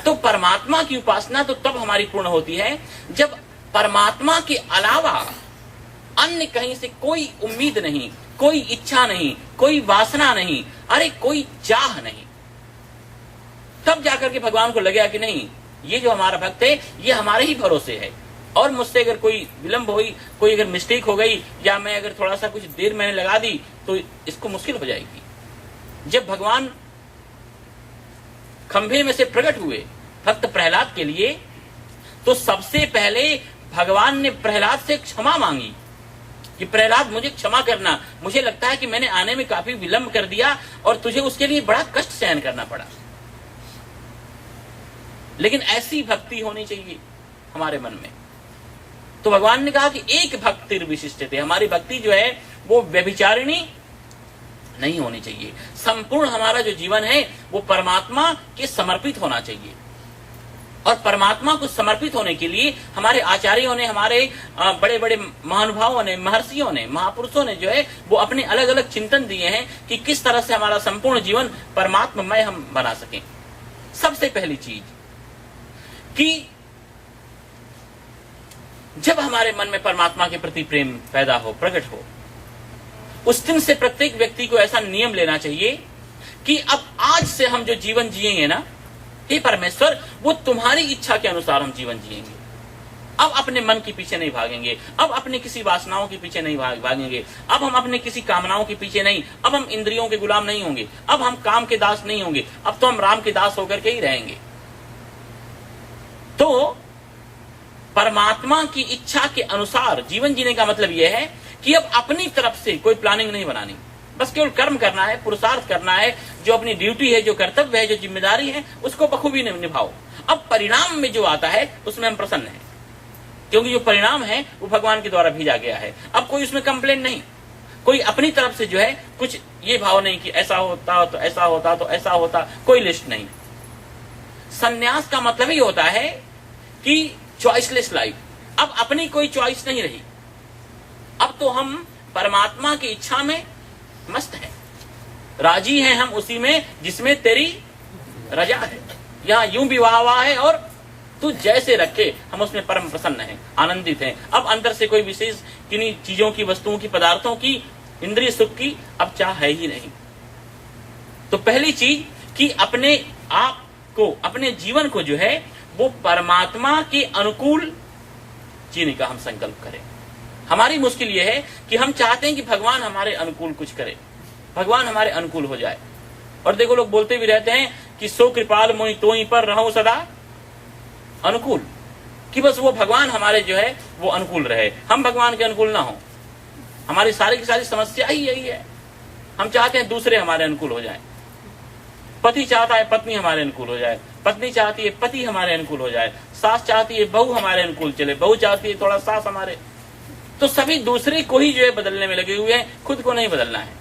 तो परमात्मा की उपासना तो तब हमारी पूर्ण होती है जब परमात्मा के अलावा अन्य कहीं से कोई उम्मीद नहीं, कोई इच्छा नहीं, कोई वासना नहीं, अरे कोई चाह नहीं। तब जाकर के भगवान को लगेगा कि नहीं, ये जो हमारा भक्त है ये हमारे ही भरोसे है, और मुझसे अगर कोई विलंब हुई, कोई अगर मिस्टेक हो गई, या मैं अगर थोड़ा सा कुछ देर मैंने लगा दी, तो इसको मुश्किल हो जाएगी। जब भगवान खंभे में से प्रकट हुए भक्त प्रहलाद के लिए, तो सबसे पहले भगवान ने प्रहलाद से क्षमा मांगी कि प्रहलाद मुझे क्षमा करना, मुझे लगता है कि मैंने आने में काफी विलंब कर दिया और तुझे उसके लिए बड़ा कष्ट सहन करना पड़ा। लेकिन ऐसी भक्ति होनी चाहिए हमारे मन में। तो भगवान ने कहा कि एक भक्ति विशिष्ट थे, हमारी भक्ति जो है वो व्यभिचारिणी नहीं होनी चाहिए। संपूर्ण हमारा जो जीवन है वो परमात्मा के समर्पित होना चाहिए, और परमात्मा को समर्पित होने के लिए हमारे आचार्यों ने, हमारे बड़े बड़े महानुभावों ने, महर्षियों ने, महापुरुषों ने जो है वो अपने अलग अलग चिंतन दिए हैं कि किस तरह से हमारा संपूर्ण जीवन परमात्ममय हम बना सकें। सबसे पहली चीज कि जब हमारे मन में परमात्मा के प्रति प्रेम पैदा हो, प्रकट हो, उस दिन से प्रत्येक व्यक्ति को ऐसा नियम लेना चाहिए कि अब आज से हम जो जीवन जिएंगे ना, हे परमेश्वर, वो तुम्हारी इच्छा के अनुसार हम जीवन जिएंगे। अब अपने मन के पीछे नहीं भागेंगे, अब अपने किसी वासनाओं के पीछे नहीं भागेंगे, अब हम अपने किसी कामनाओं के पीछे नहीं, अब हम इंद्रियों के गुलाम नहीं होंगे, अब हम काम के दास नहीं होंगे, अब तो हम राम के दास होकर के ही रहेंगे। तो परमात्मा की इच्छा के अनुसार जीवन जीने का मतलब यह है कि अब अपनी तरफ से कोई प्लानिंग नहीं बनानी, बस केवल कर्म करना है, पुरुषार्थ करना है, जो अपनी ड्यूटी है, जो कर्तव्य है, जो जिम्मेदारी है, उसको बखूबी निभाओ। अब परिणाम में जो आता है उसमें हम प्रसन्न हैं, क्योंकि जो परिणाम है वो भगवान के द्वारा भेजा गया है। अब कोई उसमें कंप्लेन नहीं, कोई अपनी तरफ से जो है कुछ ये भाव नहीं कि ऐसा होता तो ऐसा होता तो ऐसा होता, कोई लिस्ट नहीं। संन्यास का मतलब ही होता है कि चॉइसलेस लाइफ। अब अपनी कोई चॉइस नहीं रही, अब तो हम परमात्मा की इच्छा में मस्त हैं, राजी हैं हम उसी में जिसमें तेरी रजा है। यहाँ यूं भी वाह है और तू जैसे रखे हम उसमें परम प्रसन्न हैं, आनंदित हैं। अब अंदर से कोई विशेष किन्हीं चीजों की, वस्तुओं की, पदार्थों की, इंद्रिय सुख की अब चाह है ही नहीं। तो पहली चीज कि अपने आप को, अपने जीवन को जो है वो परमात्मा के अनुकूल जीने का हम संकल्प करें। हमारी मुश्किल यह है कि हम चाहते हैं कि भगवान हमारे अनुकूल कुछ करे, भगवान हमारे अनुकूल हो जाए। और देखो लोग बोलते भी रहते हैं कि सो कृपाल मोहि तोहि पर रहो सदा अनुकूल, कि बस वो भगवान हमारे जो है वो अनुकूल रहे, हम भगवान के अनुकूल ना हो। हमारी सारी की सारी समस्या ही यही है। हम चाहते हैं दूसरे हमारे अनुकूल हो जाए। पति चाहता है पत्नी हमारे अनुकूल हो जाए, पत्नी चाहती है पति हमारे अनुकूल हो जाए, सास चाहती है बहू हमारे अनुकूल चले, बहू चाहती है थोड़ा सास हमारे, तो सभी दूसरे को ही जो है बदलने में लगे हुए हैं, खुद को नहीं बदलना है।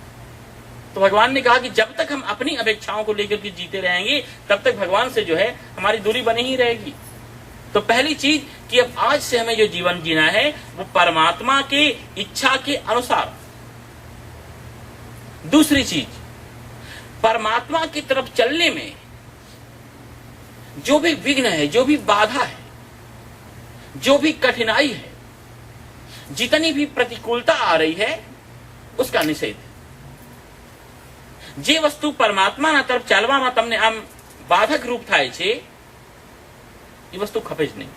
तो भगवान ने कहा कि जब तक हम अपनी अपेक्षाओं को लेकर के जीते रहेंगे तब तक भगवान से जो है हमारी दूरी बनी ही रहेगी। तो पहली चीज कि अब आज से हमें जो जीवन जीना है वो परमात्मा के इच्छा के अनुसार। दूसरी चीज, परमात्मा की तरफ चलने में जो भी विघ्न है, जो भी बाधा है, जो भी कठिनाई है, जितनी भी प्रतिकूलता आ रही है उसका निषेध। जे वस्तु परमात्मा तरफ चालवा तमने आम बाधक रूप थाय छे ये वस्तु खपे ज नहीं।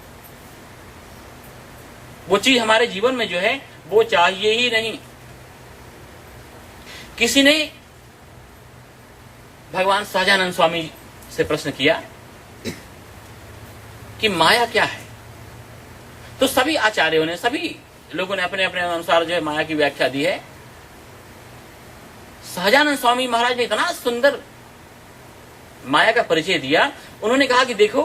वो चीज हमारे जीवन में जो है वो चाहिए ही नहीं। किसी ने भगवान सहजानंद स्वामी से प्रश्न किया कि माया क्या है, तो सभी आचार्यों ने, सभी लोगों ने अपने अपने अनुसार जो है माया की व्याख्या दी है। सहजानंद स्वामी महाराज ने इतना सुंदर माया का परिचय दिया। उन्होंने कहा कि देखो,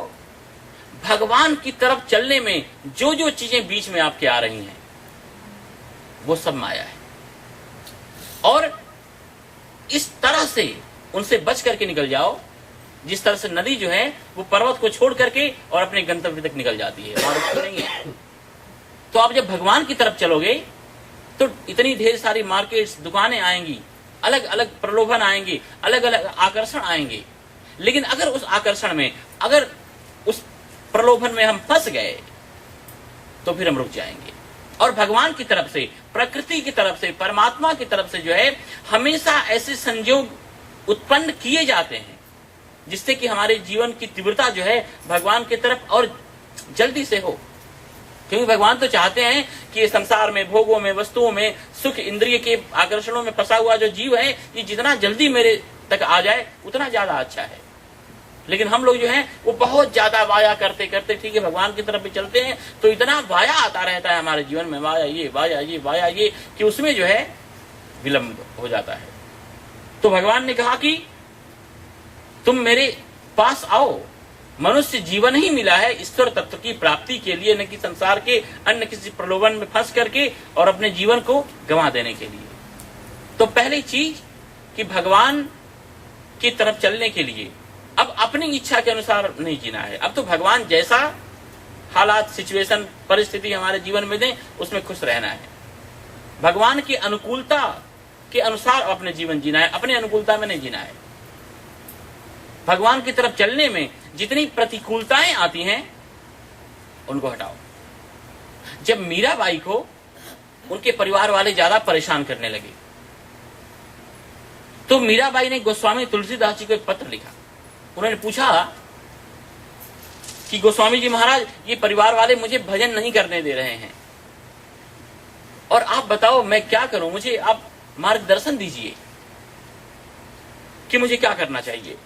भगवान की तरफ चलने में जो जो चीजें बीच में आपके आ रही हैं वो सब माया है, और इस तरह से उनसे बच करके निकल जाओ जिस तरह से नदी जो है वो पर्वत को छोड़ करके और अपने गंतव्य तक निकल जाती है, वहां रुकती नहीं है। तो आप जब भगवान की तरफ चलोगे तो इतनी ढेर सारी मार्केट्स, दुकानें आएंगी, अलग अलग प्रलोभन आएंगे, अलग अलग आकर्षण आएंगे। लेकिन अगर उस आकर्षण में, अगर उस प्रलोभन में हम फंस गए तो फिर हम रुक जाएंगे। और भगवान की तरफ से, प्रकृति की तरफ से, परमात्मा की तरफ से जो है हमेशा ऐसे संयोग उत्पन्न किए जाते हैं जिससे कि हमारे जीवन की तीव्रता जो है भगवान की तरफ और जल्दी से हो। क्योंकि भगवान तो चाहते हैं कि ये संसार में, भोगों में, वस्तुओं में, सुख इंद्रिय के आकर्षणों में फंसा हुआ जो जीव है ये जितना जल्दी मेरे तक आ जाए उतना ज्यादा अच्छा है। लेकिन हम लोग जो हैं वो बहुत ज्यादा वाया करते करते, ठीक है, भगवान की तरफ भी चलते हैं तो इतना वाया आता रहता है हमारे जीवन में, वाया ये, वाया ये, वाया ये, कि उसमें जो है विलंब हो जाता है। तो भगवान ने कहा कि तुम मेरे पास आओ। मनुष्य जीवन ही मिला है ईश्वर तत्व की प्राप्ति के लिए, न कि संसार के अन्य किसी प्रलोभन में फंस करके और अपने जीवन को गंवा देने के लिए। तो पहली चीज कि भगवान की तरफ चलने के लिए अब अपनी इच्छा के अनुसार नहीं जीना है। अब तो भगवान जैसा हालात, सिचुएशन, परिस्थिति हमारे जीवन में दे उसमें खुश रहना है। भगवान की अनुकूलता के अनुसार अपने जीवन जीना है, अपने अनुकूलता में नहीं जीना है। भगवान की तरफ चलने में जितनी प्रतिकूलताएं आती हैं उनको हटाओ। जब मीराबाई को उनके परिवार वाले ज्यादा परेशान करने लगे तो मीराबाई ने गोस्वामी तुलसीदास जी को एक पत्र लिखा। उन्होंने पूछा कि गोस्वामी जी महाराज, ये परिवार वाले मुझे भजन नहीं करने दे रहे हैं और आप बताओ मैं क्या करूं, मुझे आप मार्गदर्शन दीजिए कि मुझे क्या करना चाहिए।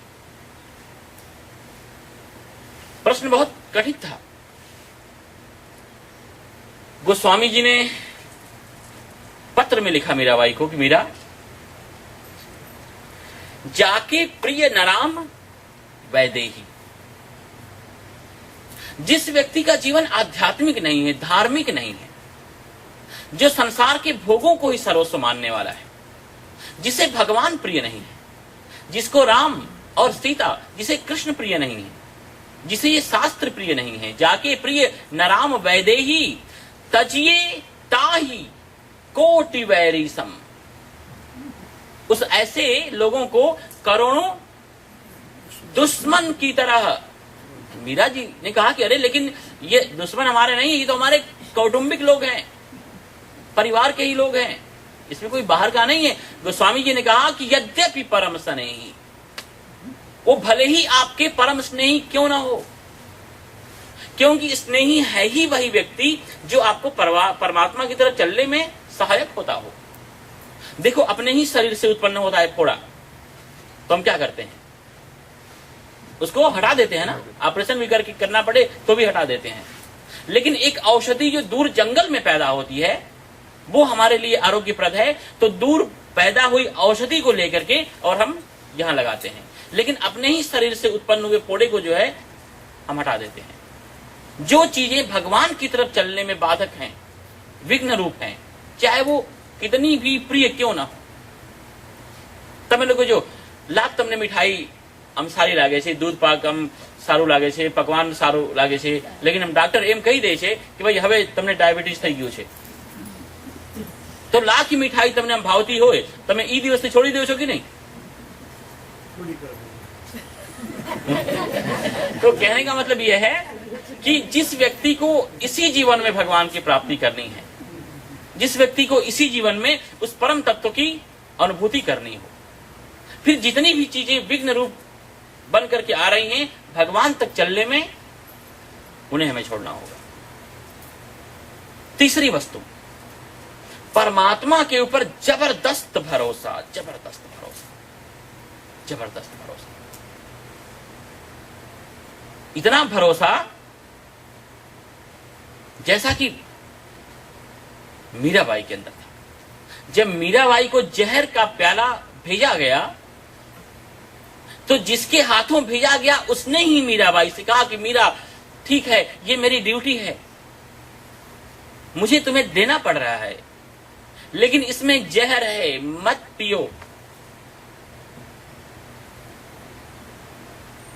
प्रश्न बहुत कठिन था। गोस्वामी जी ने पत्र में लिखा मीराबाई को कि मीरा, जाके प्रिय नराम वैदेही। जिस व्यक्ति का जीवन आध्यात्मिक नहीं है, धार्मिक नहीं है, जो संसार के भोगों को ही सर्वस्व मानने वाला है, जिसे भगवान प्रिय नहीं है, जिसको राम और सीता, जिसे कृष्ण प्रिय नहीं है, जिसे ये शास्त्र प्रिय नहीं है, जाके प्रिय नराम वैदेही तजिए ताही कोटि वैरी सम, उस ऐसे लोगों को करोड़ों दुश्मन की तरह। मीरा जी ने कहा कि अरे लेकिन ये दुश्मन हमारे नहीं, ये तो हमारे कौटुंबिक लोग हैं, परिवार के ही लोग हैं, इसमें कोई बाहर का नहीं है। गोस्वामी जी ने कहा कि यद्यपि परम स्नेही, वो भले ही आपके परम स्नेही क्यों ना हो, क्योंकि स्नेही है ही वही व्यक्ति जो आपको परमात्मा की तरफ चलने में सहायक होता हो। देखो अपने ही शरीर से उत्पन्न होता है फोड़ा, तो हम क्या करते हैं, उसको हटा देते हैं ना, ऑपरेशन भी करके करना पड़े तो भी हटा देते हैं। लेकिन एक औषधि जो दूर जंगल में पैदा होती है वो हमारे लिए आरोग्यप्रद है, तो दूर पैदा हुई औषधि को लेकर के और हम यहां लगाते हैं। लेकिन अपने ही शरीर से उत्पन्न हुए फोड़े को जो है हम हटा देते हैं। जो चीजें भगवान की तरफ चलने में बाधक हैं, विघ्न रूप हैं, चाहे वो कितनी भी प्रिय क्यों ना हो। તમે લોકો જો લાભ તમને મિઠાઈ આમ સારી લાગે છે, દૂધ પાક આમ સારું લાગે છે, પકવાન સારું લાગે છે, लेकिन हम डॉक्टर એમ કહી દે છે કે ભાઈ હવે તમને ડાયાબિટીસ થઈ ગયું છે, તો લાખ મિઠાઈ તમને આમ ભાવતી હોય, તમે ઈ દિવસથી છોડી દો છો કે નહીં? तो कहने का मतलब यह है कि जिस व्यक्ति को इसी जीवन में भगवान की प्राप्ति करनी है, जिस व्यक्ति को इसी जीवन में उस परम तत्व की अनुभूति करनी हो, फिर जितनी भी चीजें विघ्न रूप बन करके आ रही हैं, भगवान तक चलने में उन्हें हमें छोड़ना होगा। तीसरी वस्तु, परमात्मा के ऊपर जबरदस्त भरोसा, जबरदस्त भरोसा, जबरदस्त भरोसा। इतना भरोसा जैसा कि मीराबाई के अंदर था। जब मीराबाई को जहर का प्याला भेजा गया तो जिसके हाथों भेजा गया उसने ही मीराबाई से कहा कि मीरा ठीक है, ये मेरी ड्यूटी है, मुझे तुम्हें देना पड़ रहा है, लेकिन इसमें जहर है, मत पियो।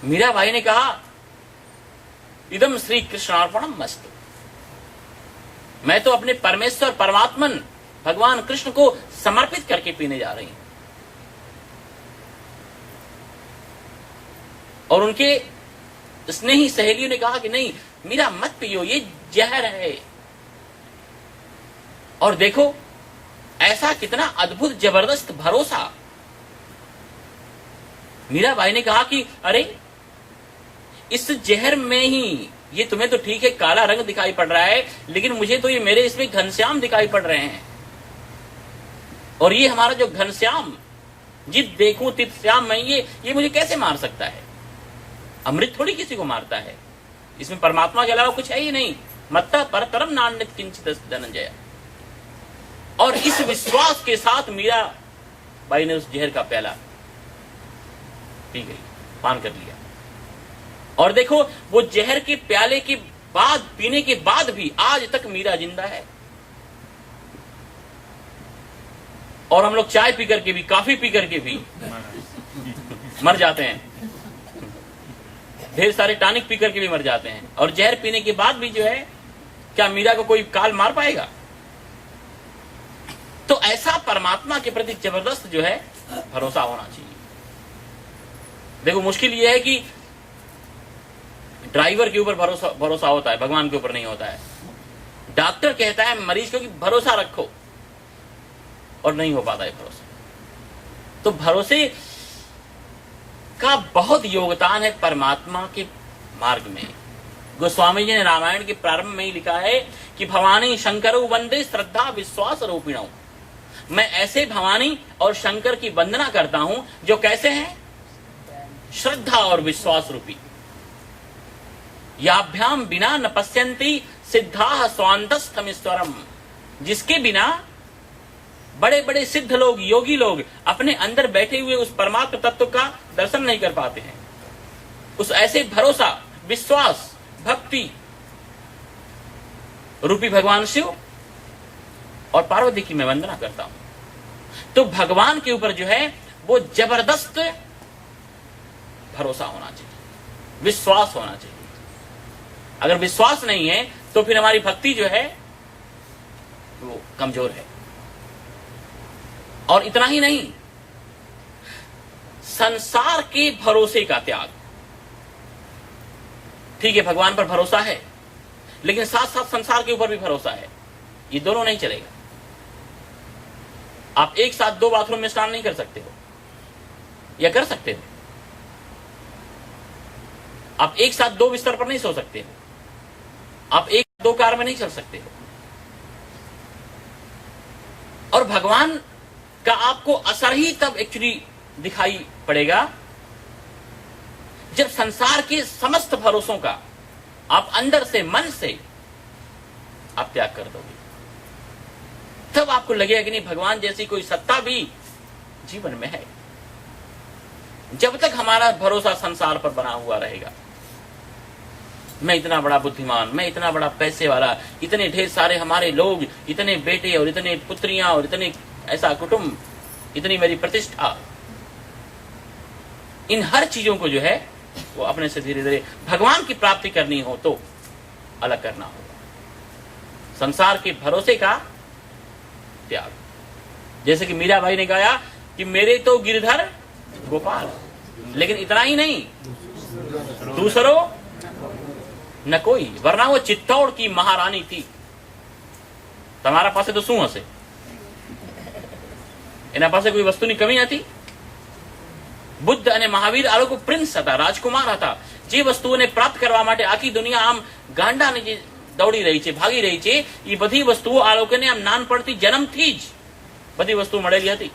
मीराबाई ने कहा इदम श्री कृष्णार्पणम मस्तु, मैं तो अपने परमेश्वर परमात्मन भगवान कृष्ण को समर्पित करके पीने जा रही हूं। और उनके स्नेही सहेलियों ने कहा कि नहीं मीरा मत पियो, ये जहर है। और देखो ऐसा कितना अद्भुत जबरदस्त भरोसा। मीराबाई ने कहा कि अरे इस जहर में ही, ये तुम्हें तो ठीक है काला रंग दिखाई पड़ रहा है, लेकिन मुझे तो ये मेरे इसमें घनश्याम दिखाई पड़ रहे हैं। और ये हमारा जो घनश्याम, जित देखूं तित श्याम मैं, ये मुझे कैसे मार सकता है? अमृत थोड़ी किसी को मारता है, इसमें परमात्मा के अलावा कुछ है ही नहीं। मत्ता परतरम नान्यत किंचित धनंजय। और इस विश्वास के साथ मीरा बाई ने उस जहर का प्याला पी गई, पान कर लिया। और देखो वो जहर के प्याले के बाद, पीने के बाद भी आज तक मीरा जिंदा है। और हम लोग चाय पी करके भी, काफी पी करके भी मर जाते हैं, ढेर सारे टॉनिक पी करके भी मर जाते हैं। और जहर पीने के बाद भी जो है, क्या मीरा को कोई काल मार पाएगा? तो ऐसा परमात्मा के प्रति जबरदस्त जो है भरोसा होना चाहिए। देखो मुश्किल यह है कि ड्राइवर के ऊपर भरोसा होता है, भगवान के ऊपर नहीं होता है। डॉक्टर कहता है मरीज को कि भरोसा रखो, और नहीं हो पाता है भरोसा। तो भरोसे का बहुत योगदान है परमात्मा के मार्ग में। गोस्वामी जी ने रामायण के प्रारंभ में ही लिखा है कि भवानी शंकरो वंदे श्रद्धा विश्वास रूपिणो। मैं ऐसे भवानी और शंकर की वंदना करता हूं जो कैसे हैं? श्रद्धा और विश्वास रूपी। याभ्याम बिना न पश्यन्ति सिद्धा स्वांतस्थमीश्वरम। जिसके बिना बड़े बड़े सिद्ध लोग, योगी लोग अपने अंदर बैठे हुए उस परमात्म तत्व का दर्शन नहीं कर पाते हैं। उस ऐसे भरोसा, विश्वास, भक्ति रूपी भगवान शिव और पार्वती की मैं वंदना करता हूं। तो भगवान के ऊपर जो है वो जबरदस्त भरोसा होना चाहिए, विश्वास होना चाहिए। अगर विश्वास नहीं है तो फिर हमारी भक्ति जो है वो कमजोर है। और इतना ही नहीं, संसार के भरोसे का त्याग। ठीक है, भगवान पर भरोसा है, लेकिन साथ साथ संसार के ऊपर भी भरोसा है। ये दोनों नहीं चलेगा। आप एक साथ 2 बाथरूम में स्नान नहीं कर सकते हो, या कर सकते हो? आप एक साथ 2 बिस्तर पर नहीं सो सकते हो, आप एक 2 कार में नहीं चल सकते हो। और भगवान का आपको असर ही तब एक्चुअली दिखाई पड़ेगा जब संसार के समस्त भरोसों का आप अंदर से, मन से आप त्याग कर दोगे। तब आपको लगेगा कि नहीं, भगवान जैसी कोई सत्ता भी जीवन में है। जब तक हमारा भरोसा संसार पर बना हुआ रहेगा, मैं इतना बड़ा बुद्धिमान, मैं इतना बड़ा पैसे वाला, इतने ढेर सारे हमारे लोग, इतने बेटे और इतने पुत्रियां और इतने ऐसा कुटुंब, इतनी मेरी प्रतिष्ठा, इन हर चीजों को जो है वो अपने से धीरे धीरे भगवान की प्राप्ति करनी हो तो अलग करना होगा। संसार के भरोसे का त्याग। जैसे कि मीराबाई ने गाया कि मेरे तो गिरधर गोपाल, लेकिन इतना ही नहीं, दूसरों न कोई, वरना वो चित्तौड़ की महारानी थी। તમારા પાસે તો શું હશે? એના પાસે કોઈ વસ્તુની કમી હતી? બુદ્ધ અને મહાવીર આ લોકો પ્રિન્સ હતા, રાજકુમાર હતા, જે વસ્તુઓને પ્રાપ્ત કરવા માટે આખી દુનિયા આમ ગાંડાને જે દોડી રહી છે, ભાગી રહી છે, એ બધી વસ્તુઓ આ લોકોને આમ નાનપણથી, જન્મથી જ બધી વસ્તુ મળેલી હતી।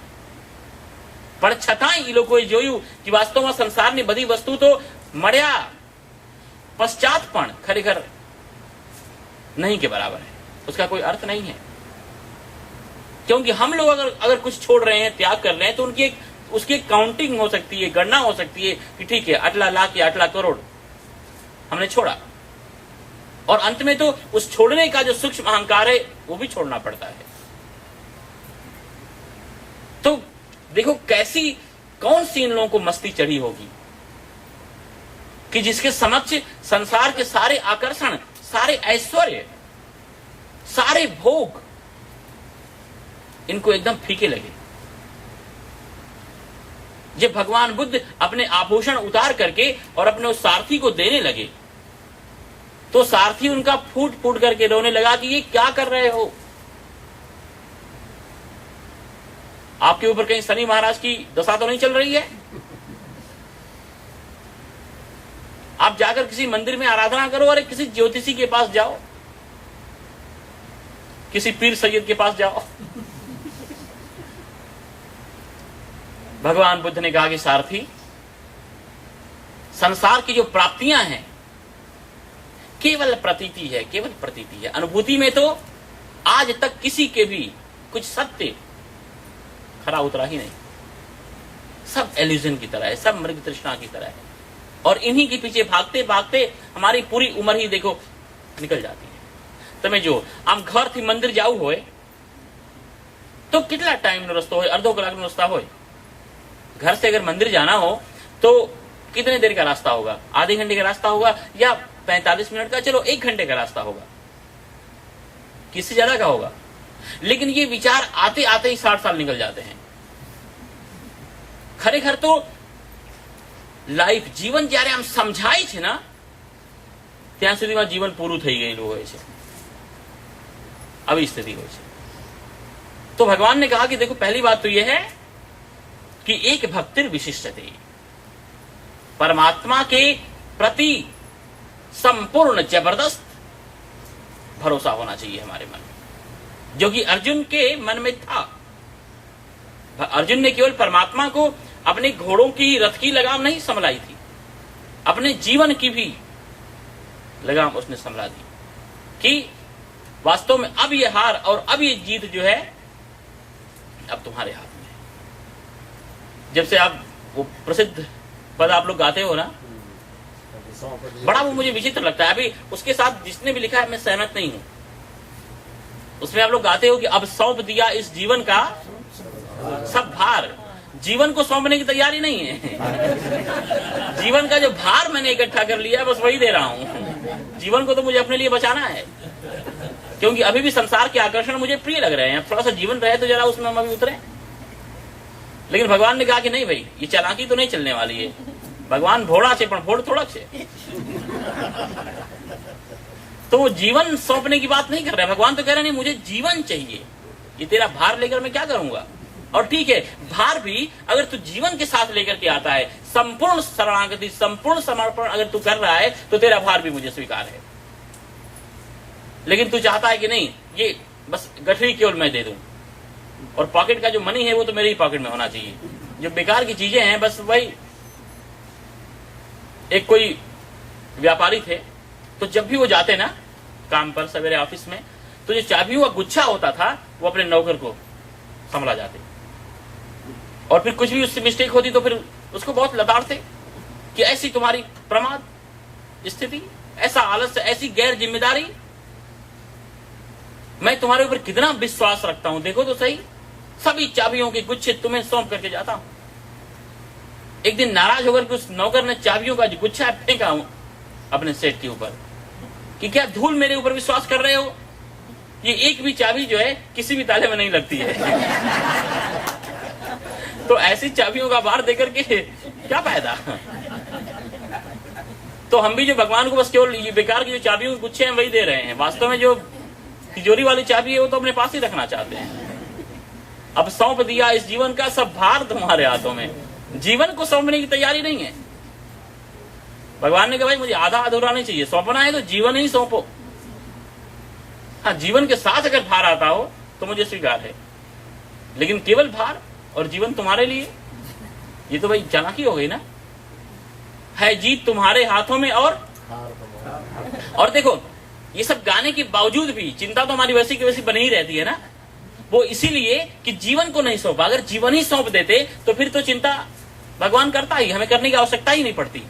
પણ છતાંય એ લોકોએ જોયું કે વાસ્તવમાં સંસારની બધી વસ્તુ તો મળ્યા पश्चात पण खरेखर नहीं के बराबर है, उसका कोई अर्थ नहीं है। क्योंकि हम लोग अगर कुछ छोड़ रहे हैं, त्याग कर रहे हैं, तो उनकी उसकी काउंटिंग हो सकती है, गणना हो सकती है कि ठीक है, 8 लाख या 8 करोड़ हमने छोड़ा, और अंत में तो उस छोड़ने का जो सूक्ष्म अहंकार है वो भी छोड़ना पड़ता है। तो देखो कैसी, कौन सी इन लोगों को मस्ती चढ़ी होगी कि जिसके समक्ष संसार के सारे आकर्षण, सारे ऐश्वर्य, सारे भोग इनको एकदम फीके लगे। जब भगवान बुद्ध अपने आभूषण उतार करके और अपने उस सारथी को देने लगे, तो सारथी उनका फूट फूट करके रोने लगा कि ये क्या कर रहे हो? आपके ऊपर कहीं शनि महाराज की दशा तो नहीं चल रही है? आप जाकर किसी मंदिर में आराधना करो, और किसी ज्योतिषी के पास जाओ, किसी पीर सैयद के पास जाओ। भगवान बुद्ध ने कहा कि सारथी, संसार की जो प्राप्तियां हैं केवल प्रतीति है, केवल प्रतीति है। अनुभूति में तो आज तक किसी के भी कुछ सत्य खरा उतरा ही नहीं, सब एल्यूजन की तरह है, सब मृग तृष्णा की तरह है, और इन्हीं के पीछे भागते भागते हमारी पूरी उम्र ही देखो निकल जाती है। તમે જો આમ ઘરથી મંદિર જવું હોય तो कितना टाइम रस्ता हो, अर्धो कलाक रस्ता हो। घर से अगर मंदिर जाना हो तो कितने देर का रास्ता होगा? आधे घंटे का रास्ता होगा या 45 मिनट का, चलो 1 घंटे का रास्ता होगा, किससे ज्यादा का होगा? लेकिन ये विचार आते आते ही 60 साल निकल जाते हैं। खरेखर तो लाइफ, जीवन जયારે આમ સમજાય છે ને ત્યાં સુધીમાં જીવન પૂરું થઈ ગયેલું હોય છે, આવી स्थिति હોય છે। तो भगवान ने कहा कि देखो, पहली बात तो यह है कि एक भक्तिर विशिष्टते, परमात्मा के प्रति संपूर्ण जबरदस्त भरोसा होना चाहिए हमारे मन में, जो कि अर्जुन के मन में था। अर्जुन ने केवल परमात्मा को अपने घोड़ों की, रथ की लगाम नहीं संभलाई थी, अपने जीवन की भी लगाम उसने संभला दी कि वास्तव में अब ये हार और अब ये जीत जो है अब तुम्हारे हाथ में है। जब से आप वो प्रसिद्ध पद आप लोग गाते हो ना, बड़ा वो मुझे विचित्र लगता है। अभी उसके साथ जिसने भी लिखा है मैं सहमत नहीं हूं। उसमें आप लोग गाते हो कि अब सौंप दिया इस जीवन का सब भार। जीवन को सौंपने की तैयारी नहीं है। जीवन का जो भार मैंने इकट्ठा कर लिया है बस वही दे रहा हूं। जीवन को तो मुझे अपने लिए बचाना है, क्योंकि अभी भी संसार के आकर्षण मुझे प्रिय लग रहे हैं। थोड़ा सा जीवन रहे तो जरा उसमें हम अभी उतरे। लेकिन भगवान ने कहा कि नहीं भाई, ये चालाकी तो नहीं चलने वाली है। भगवान भोड़ा से पण भोड़ थोड़ा से। तो वो जीवन सौंपने की बात नहीं कर रहे। भगवान तो कह रहे नहीं मुझे जीवन चाहिए, ये तेरा भार लेकर मैं क्या करूंगा। और ठीक है, भार भी अगर तू जीवन के साथ लेकर के आता है, संपूर्ण शरणागति, संपूर्ण समर्पण अगर तू कर रहा है, तो तेरा भार भी मुझे स्वीकार है। लेकिन तू चाहता है कि नहीं, ये बस गठरी केवल मैं दे दूं, और पॉकेट का जो मनी है वो तो मेरे ही पॉकेट में होना चाहिए। जो बेकार की चीजें हैं बस वही। एक कोई व्यापारी थे, तो जब भी वो जाते ना काम पर सवेरे ऑफिस में, तो जो चाबियों का गुच्छा होता था वो अपने नौकर को संभला जाते, और फिर कुछ भी उससे मिस्टेक होती तो फिर उसको बहुत लताड़ते कि ऐसी तुम्हारी प्रमाद स्थिति, ऐसा आलस्य, ऐसी गैर जिम्मेदारी, मैं तुम्हारे ऊपर कितना विश्वास रखता हूं, देखो तो सही, सभी चाबियों के गुच्छे तुम्हें सौंप करके जाता हूं। एक दिन नाराज होकर के उस नौकर ने चाबियों का जो गुच्छा फेंका अपने सेठ के ऊपर कि क्या धूल मेरे ऊपर विश्वास कर रहे हो, ये एक भी चाबी जो है किसी भी ताले में नहीं लगती है। तो ऐसी चाबियों का भार देकर के क्या फायदा। तो हम भी जो भगवान को बस केवल ये बेकार की जो चाबियों के गुच्छे हैं वही दे रहे हैं, वास्तव में जो तिजोरी वाली चाबी है वो तो अपने पास ही रखना चाहते हैं। अब सौंप दिया इस जीवन का सब भार तुम्हारे हाथों में, जीवन को सौंपने की तैयारी नहीं है। भगवान ने कहा भाई मुझे आधा अधूरा नहीं चाहिए, सौंपना है तो जीवन ही सौंपो। हाँ, जीवन के साथ अगर भार आता हो तो मुझे स्वीकार है, लेकिन केवल भार और जीवन तुम्हारे लिए, ये तो भाई चालाकी हो गई ना। है जीत तुम्हारे हाथों में और देखो ये सब गाने के बावजूद भी चिंता तो हमारी वैसी की वैसी बनी ही रहती है ना। वो इसीलिए कि जीवन को नहीं सौंपा। अगर जीवन ही सौंप देते तो फिर तो चिंता भगवान करता ही, हमें करने की आवश्यकता ही नहीं पड़ती।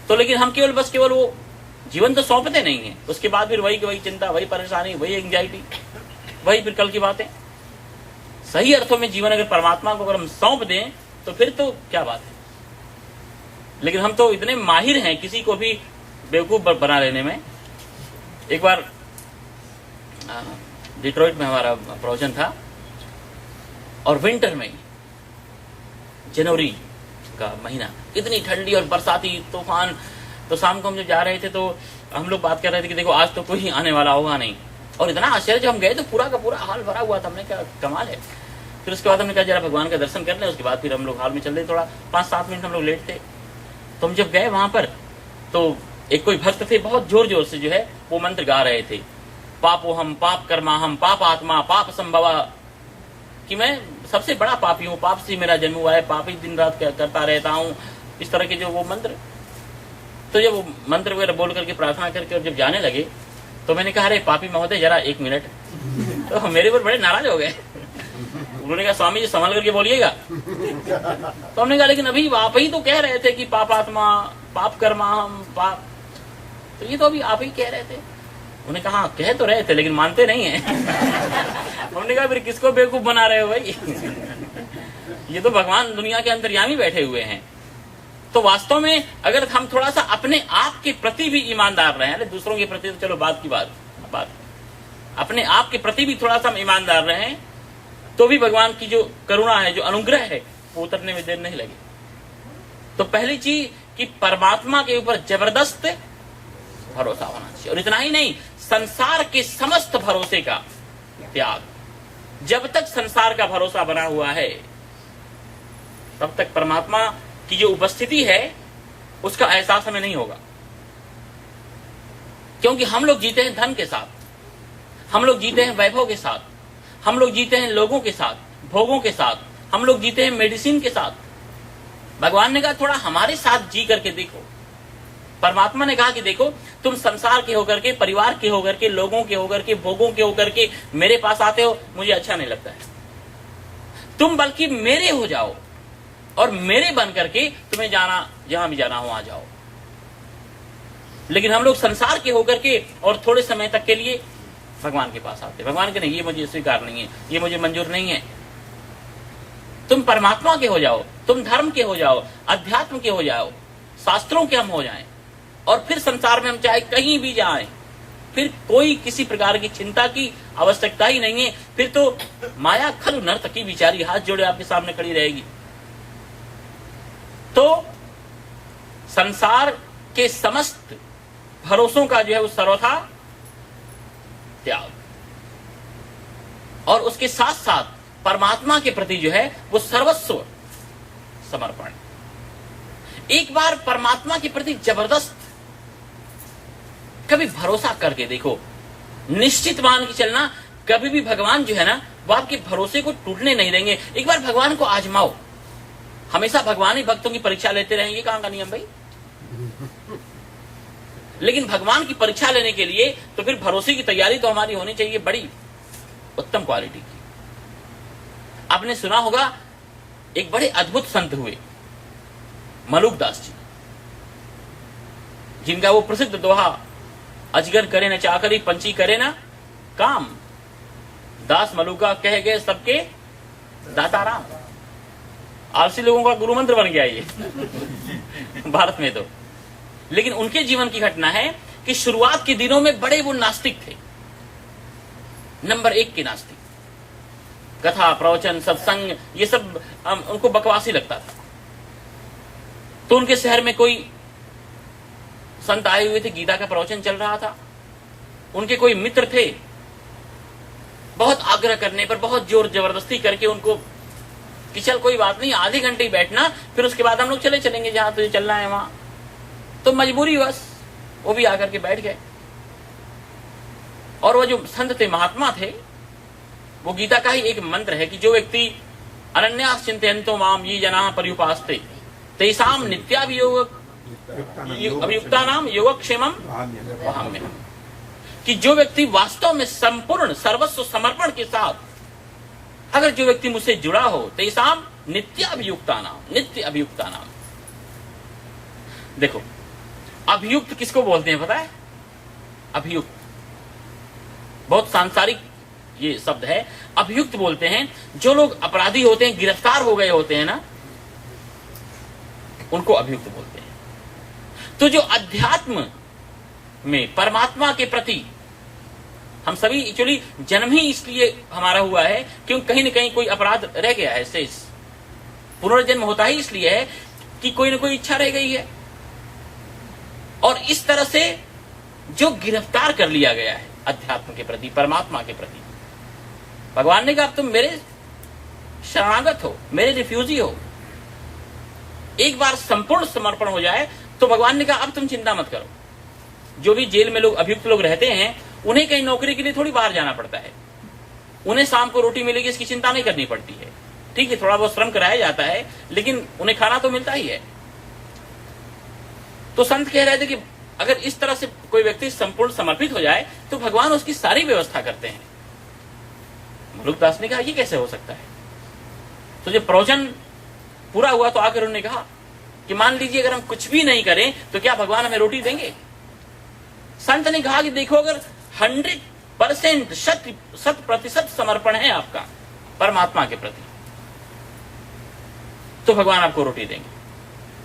तो लेकिन हम केवल वो जीवन तो सौंपते नहीं है, उसके बाद फिर वही चिंता, वही परेशानी, वही एंजाइटी, वही फिर कल की बातें। सही अर्थों में जीवन अगर परमात्मा को अगर हम सौंप दें तो फिर तो क्या बात है। लेकिन हम तो इतने माहिर हैं किसी को भी बेवकूफ बना लेने में। एक बार डिट्रॉइट में हमारा प्रवचन था, और विंटर में जनवरी का महीना, इतनी ठंडी और बरसाती तूफान। तो शाम को हम जब जा रहे थे तो हम लोग बात कर रहे थे कि देखो आज तो कोई आने वाला होगा नहीं। और इतना आश्चर्य, जब हम गए तो पूरा का पूरा हाल भरा हुआ था। हमने कहा कमाल है। फिर उसके बाद हमने कहा जरा भगवान का दर्शन कर ले। उसके बाद फिर हम लोग हाल में चल रहे, थोड़ा 5-7 मिनट हम लोग लेट थे। तो हम जब गए वहां पर तो एक कोई भक्त थे, बहुत जोर जोर से जो है वो मंत्र गा रहे थे, पापो हम पाप कर्मा हम पाप आत्मा पाप संभवा, कि मैं सबसे बड़ा पापी हूँ, पाप से मेरा जन्म हुआ है, पाप ही दिन रात करता रहता हूँ, इस तरह के जो वो मंत्र। तो जब वो मंत्र वगैरह बोल करके प्रार्थना करके और जब जाने लगे तो मैंने कहा अरे पापी महोदय जरा 1 मिनट। तो मेरे ऊपर बड़े नाराज हो गए। उन्होंने कहा स्वामी जी संभल करके बोलिएगा। तो हमने कहा लेकिन अभी आप ही तो कह रहे थे कि पापात्मा पाप कर्मा हम पाप, तो ये तो अभी आप ही कह रहे थे। उन्होंने कहा कह तो रहे थे लेकिन मानते नहीं है। हमने कहा फिर किसको बेवकूफ बना रहे हो भाई। ये तो भगवान दुनिया के अंतर्यामी बैठे हुए हैं। तो वास्तव में अगर हम थोड़ा सा अपने आप के प्रति भी ईमानदार रहे, दूसरों के प्रति तो चलो बात की बात, अपने आप के प्रति भी थोड़ा सा हम ईमानदार रहे तो भी भगवान की जो करुणा है, जो अनुग्रह है, वो उतरने में देर नहीं लगी। तो पहली चीज कि परमात्मा के ऊपर जबरदस्त भरोसा होना चाहिए, और इतना ही नहीं, संसार के समस्त भरोसे का त्याग। जब तक संसार का भरोसा बना हुआ है तब तक परमात्मा की जो उपस्थिति है उसका एहसास हमें नहीं होगा। क्योंकि हम लोग जीते हैं धन के साथ, हम लोग जीते हैं वैभव के साथ, हम लोग जीते हैं लोगों के साथ, भोगों के साथ, हम लोग जीते हैं मेडिसिन के साथ। भगवान ने कहा थोड़ा हमारे साथ जी करके देखो। परमात्मा ने कहा कि देखो तुम संसार के होकर के, परिवार के होकर के, लोगों के होकर के, भोगों के होकर के मेरे पास आते हो, मुझे अच्छा नहीं लगता है। तुम बल्कि मेरे हो जाओ और मेरे बन करके तुम्हें जाना जहां भी जाना हो आ जाओ। लेकिन हम लोग संसार के होकर के और थोड़े समय तक के लिए भगवान के पास आते। भगवान के नहीं, ये मुझे स्वीकार नहीं है, ये मुझे मंजूर नहीं है। तुम परमात्मा के हो जाओ, तुम धर्म के हो जाओ, अध्यात्म के हो जाओ, शास्त्रों के हम हो जाएं, और फिर संसार में हम चाहे कहीं भी जाएं, फिर कोई किसी प्रकार की चिंता की आवश्यकता ही नहीं है। फिर तो माया खलु नर्तकी बिचारी हाथ जोड़े आपके सामने खड़ी रहेगी। तो संसार के समस्त भरोसों का जो है वो सर्वथा त्याग, और उसके साथ साथ परमात्मा के प्रति जो है वो सर्वस्व समर्पण। एक बार परमात्मा के प्रति जबरदस्त कभी भरोसा करके देखो, निश्चित मान के चलना, कभी भी भगवान जो है ना वो आपके भरोसे को टूटने नहीं देंगे। एक बार भगवान को आजमाओ, हमेशा भगवान ही भक्तों की परीक्षा लेते रहेंगे, कहां का नियम भाई। लेकिन भगवान की परीक्षा लेने के लिए तो फिर भरोसे की तैयारी तो हमारी होनी चाहिए बड़ी उत्तम क्वालिटी की। आपने सुना होगा एक बड़े अद्भुत संत हुए मलुकदास जी, जिनका वो प्रसिद्ध दोहा अजगर करे न चाकरी पंछी करे न काम, दास मलुका कह गए सबके दाता राम। आलसी लोगों का गुरु मंत्र बन गया ये भारत में तो। लेकिन उनके जीवन की घटना है कि शुरुआत के दिनों में बड़े वो नास्तिक थे, नंबर 1 के नास्तिक। कथा प्रवचन सत्संग ये सब उनको बकवासी लगता था। तो उनके शहर में कोई संत आए हुए थे, गीता का प्रवचन चल रहा था। उनके कोई मित्र थे, बहुत आग्रह करने पर, बहुत जोर जबरदस्ती करके उनको कि चल कोई बात नहीं, आधे घंटे ही बैठना, फिर उसके बाद हम लोग चलेंगे जहां तुझे चलना है वहां। तो मजबूरी बस वो भी आकर के बैठ गए। और वो जो संत थे, महात्मा थे, वो गीता का ही एक मंत्र है कि जो व्यक्ति अनन्यास चिंतयन्तो माम ये जना पर्युपास्ते तेषाम नित्याभियोग अभियुक्तानाम योगक्षेमम वहाम्यहम्। कि जो व्यक्ति वास्तव में संपूर्ण सर्वस्व समर्पण के साथ अगर जो व्यक्ति मुझसे जुड़ा हो, तेषाम नित्याभियुक्तानाम, नित्य अभियुक्तानाम। देखो अभियुक्त किसको बोलते हैं पता है? अभियुक्त बहुत सांसारिक ये शब्द है। अभियुक्त बोलते हैं जो लोग अपराधी होते हैं, गिरफ्तार हो गए होते हैं ना, उनको अभियुक्त बोलते हैं। तो जो अध्यात्म में परमात्मा के प्रति हम सभी एक्चुअली जन्म ही इसलिए हमारा हुआ है क्योंकि कहीं न कहीं कोई अपराध रह गया है, शेष। पुनर्जन्म होता ही इसलिए है कि कोई न कोई इच्छा रह गई है। और इस तरह से जो गिरफ्तार कर लिया गया है अध्यात्म के प्रति, परमात्मा के प्रति, भगवान ने कहा तुम मेरे शरणागत हो, मेरे रिफ्यूजी हो। एक बार संपूर्ण समर्पण हो जाए तो भगवान ने कहा अब तुम चिंता मत करो। जो भी जेल में लोग अभियुक्त लोग रहते हैं, उन्हें कहीं नौकरी के लिए थोड़ी बाहर जाना पड़ता है, उन्हें शाम को रोटी मिलेगी इसकी चिंता नहीं करनी पड़ती है। ठीक है, थोड़ा बहुत श्रम कराया जाता है, लेकिन उन्हें खाना तो मिलता ही है। तो संत कह रहे थे कि अगर इस तरह से कोई व्यक्ति संपूर्ण समर्पित हो जाए तो भगवान उसकी सारी व्यवस्था करते हैं। मलुकदास ने कहा ये कैसे हो सकता है? तो जब प्रवचन पूरा हुआ तो आकर उन्होंने कहा कि मान लीजिए अगर हम कुछ भी नहीं करें तो क्या भगवान हमें रोटी देंगे? संत ने कहा कि देखो अगर 100% 100% समर्पण है आपका परमात्मा के प्रति तो भगवान आपको रोटी देंगे।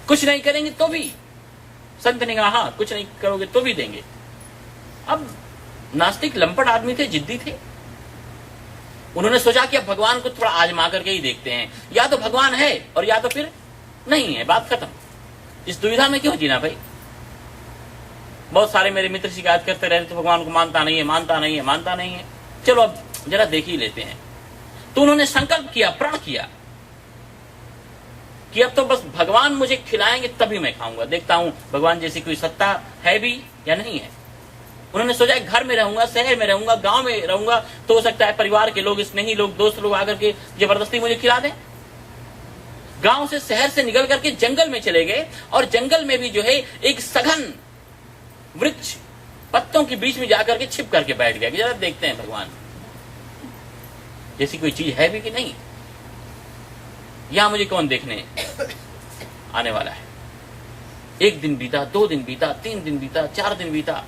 कुछ नहीं करेंगे तो भी, संत ने कहा हाँ कुछ नहीं करोगे तो भी देंगे। अब नास्तिक लंपट आदमी थे, जिद्दी थे। उन्होंने सोचा कि अब भगवान को थोड़ा आजमा करके ही देखते हैं, या तो भगवान है और या तो फिर नहीं है, बात खत्म। इस दुविधा में क्यों जीना भाई? बहुत सारे मेरे मित्र शिकायत करते रहते तो भगवान को मानता नहीं है, मानता नहीं है, मानता नहीं है। चलो अब जरा देख ही लेते हैं। तो उन्होंने संकल्प किया, प्रण किया कि अब तो बस भगवान मुझे खिलाएंगे तभी मैं खाऊंगा, देखता हूं भगवान जैसी कोई सत्ता है भी या नहीं है। उन्होंने सोचा घर में रहूंगा, शहर में रहूंगा, गांव में रहूंगा तो हो सकता है परिवार के लोग, स्नेही लोग, दोस्त लोग आकर के जबरदस्ती मुझे खिला दें। गांव से, शहर से निकल करके जंगल में चले गए और जंगल में भी जो है एक सघन वृक्ष पत्तों के बीच में जाकर के छिप करके बैठ गया कि जरा देखते हैं भगवान जैसी कोई चीज है भी कि नहीं, यहां मुझे कौन देखने आने वाला है। 1 दिन बीता, 2 दिन बीता, 3 दिन बीता, 4 दिन बीता।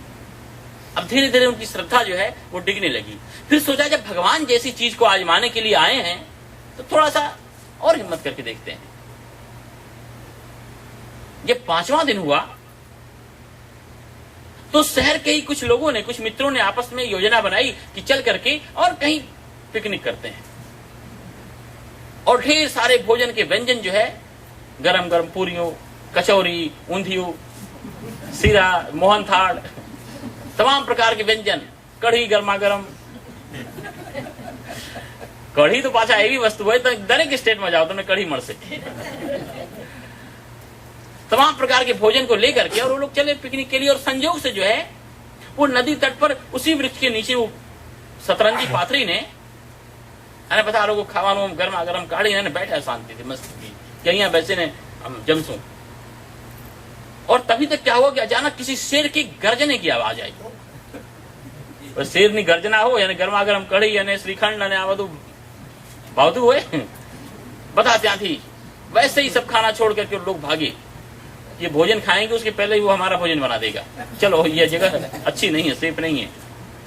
अब धीरे धीरे उनकी श्रद्धा जो है वो डिगने लगी। फिर सोचा जब भगवान जैसी चीज को आजमाने के लिए आए हैं तो थोड़ा सा और हिम्मत करके देखते हैं। जब 5वां दिन हुआ तो शहर के ही कुछ लोगों ने, कुछ मित्रों ने आपस में योजना बनाई कि चल करके और कहीं पिकनिक करते हैं, और ढेर सारे भोजन के व्यंजन जो है, गरम गरम पूरियों, कचौरी, ऊंधियों, सीरा, मोहनथाल, तमाम प्रकार के व्यंजन, कढ़ी गर्मा गर्म। कढ़ी तो पाछा एवी वस्तु है, तो दरेक स्टेट में जाओ तुमने कढ़ी मरसे। तमाम प्रकार के भोजन को लेकर के और वो लोग चले पिकनिक के लिए, और संयोग से जो है वो नदी तट पर उसी वृक्ष के नीचे वो सतरंजी पाथरी ने अने बता लोगों खावानो गर्मा गर्म काढ़ी ने बैठा शांति थी, मस्त थी, कहीं बैसे ने हम जमसू। और तभी तक क्या हुआ कि अचानक किसी शेर की गर्जने की आवाज आई। शेर ની गर्जना हो यानी गर्मा गर्म कढ़ी અને श्रीखंड અને આ બધું ભાવતું હોય, બધા ત્યાંથી वैसे ही सब खाना छोड़ करके लोग भागे। ये भोजन खाएंगे उसके पहले ही वो हमारा भोजन बना देगा, चलो ये जगह अच्छी नहीं है, सेफ नहीं है।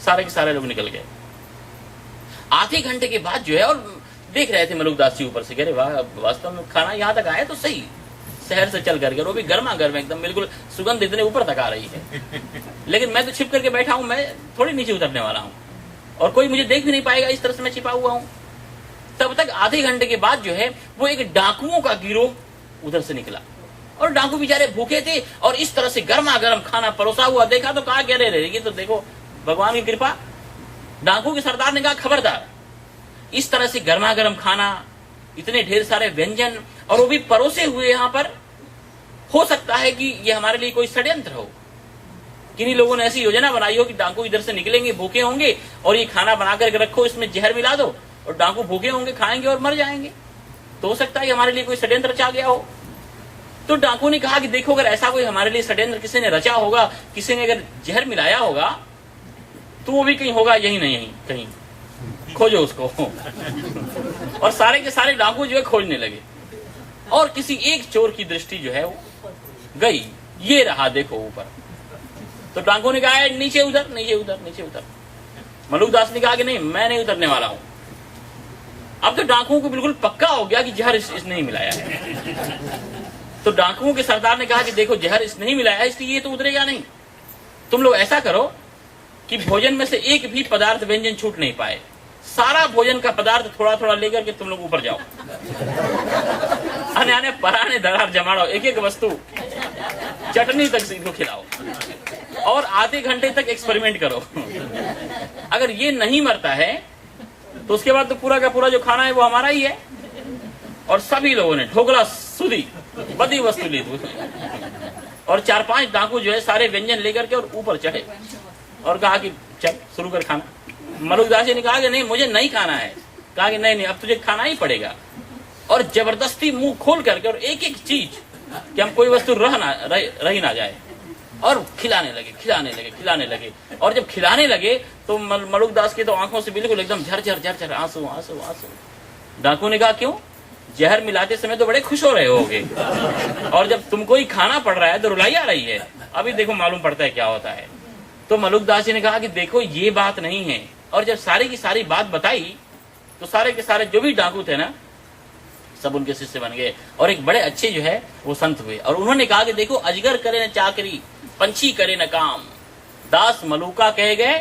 सारे के सारे लोग निकल गए। आधे घंटे के बाद जो है, और देख रहे थे मलुकदास जी ऊपर से, कह रहे वाह वास्तव में खाना यहाँ तक आया तो सही, शहर से चल करके, वो भी गर्मा गर्म एकदम बिल्कुल सुगंध इतने ऊपर तक आ रही है। लेकिन मैं तो छिप करके बैठा हूं, मैं थोड़ी नीचे उतरने वाला हूं, और कोई मुझे देख भी नहीं पाएगा, इस तरह से मैं छिपा हुआ हूं। तब तक आधे घंटे के बाद जो है वो एक डाकुओं का गिरोह उधर से निकला, और डाकू बेचारे भूखे थे, और इस तरह से गर्मा गर्म खाना परोसा हुआ देखा तो कहा, कह रहे ये तो देखो भगवान की कृपा। डाकू के सरदार ने कहा खबरदार, इस तरह से गर्मा गर्म खाना, इतने ढेर सारे व्यंजन, और वो भी परोसे हुए यहाँ पर, हो सकता है कि ये हमारे लिए कोई षड्यंत्र हो। किन्हीं लोगों ने ऐसी योजना बनाई हो कि डाकू इधर से निकलेंगे, भूखे होंगे, और ये खाना बना करके रखो, इसमें जहर मिला दो, और डाकू भूखे होंगे, खाएंगे और मर जाएंगे। तो हो सकता है हमारे लिए कोई षड्यंत्र रचा गया हो। तो डाकू ने कहा कि देखो, अगर ऐसा कोई हमारे लिए षड्यंत्र किसी ने रचा होगा, किसी ने अगर जहर मिलाया होगा, तो वो भी कहीं होगा, यही नहीं यही कहीं, खोजो उसको। और सारे के सारे डाकू जो है खोजने लगे, और किसी एक चोर की दृष्टि जो है वो गई, ये रहा देखो ऊपर। तो डाकू ने कहा नीचे उतर, नीचे उतर, नीचे उतर। मलुकदास ने कहा कि नहीं, मैं नहीं उतरने वाला हूं। अब तो डाकुओं को बिल्कुल पक्का हो गया कि जहर इसने ही मिलाया है। तो डाकुओं के सरदार ने कहा कि देखो जहर इसने ही मिलाया है, इसलिए ये तो उतरेगा नहीं। तुम लोग ऐसा करो कि भोजन में से एक भी पदार्थ व्यंजन छूट नहीं पाए, सारा भोजन का पदार्थ थोड़ा थोड़ा लेकर के तुम लोग ऊपर जाओ, आने आने पराने दरार जमाड़ो, एक एक वस्तु चटनी तक सीधो खिलाओ, और आधे घंटे तक एक्सपेरिमेंट करो। अगर ये नहीं मरता है तो उसके बाद तो पूरा का पूरा जो खाना है वो हमारा ही है। और सभी लोगों ने ढोकला सुधी बड़ी वस्तु ली, और 4-5 डाकू जो है सारे व्यंजन लेकर के और ऊपर चढ़े, और कहा कि चल शुरू कर खाना। मलुकदास जी ने कहा कि नहीं, मुझे नहीं खाना है। कहा कि नहीं नहीं, अब तुझे खाना ही पड़ेगा। और जबरदस्ती मुंह खोल करके और एक एक चीज कि हम कोई वस्तु रही ना जाए, और खिलाने लगे, खिलाने लगे, खिलाने लगे। और जब खिलाने लगे तो मलुकदास की तो आंखों से बिल्कुल एकदम झरझर झरझर आंसू आंसू आंसू। डाकू ने कहा क्यों? जहर मिलाते समय तो बड़े खुश हो रहे होगे, और जब तुमको ही खाना पड़ रहा है तो रुलाई आ रही है। अभी देखो मालूम पड़ता है क्या होता है। तो मलुकदास जी ने कहा कि देखो ये बात नहीं है। और जब सारी की सारी बात बताई तो सारे के सारे जो भी डाकू थे ना, सब उनके शिष्य बन गए, और एक बड़े अच्छे जो है वो संत हुए। और उन्होंने कहा कि देखो अजगर करे न चाकरी, पंछी करे न काम, दास मलुका कहे गए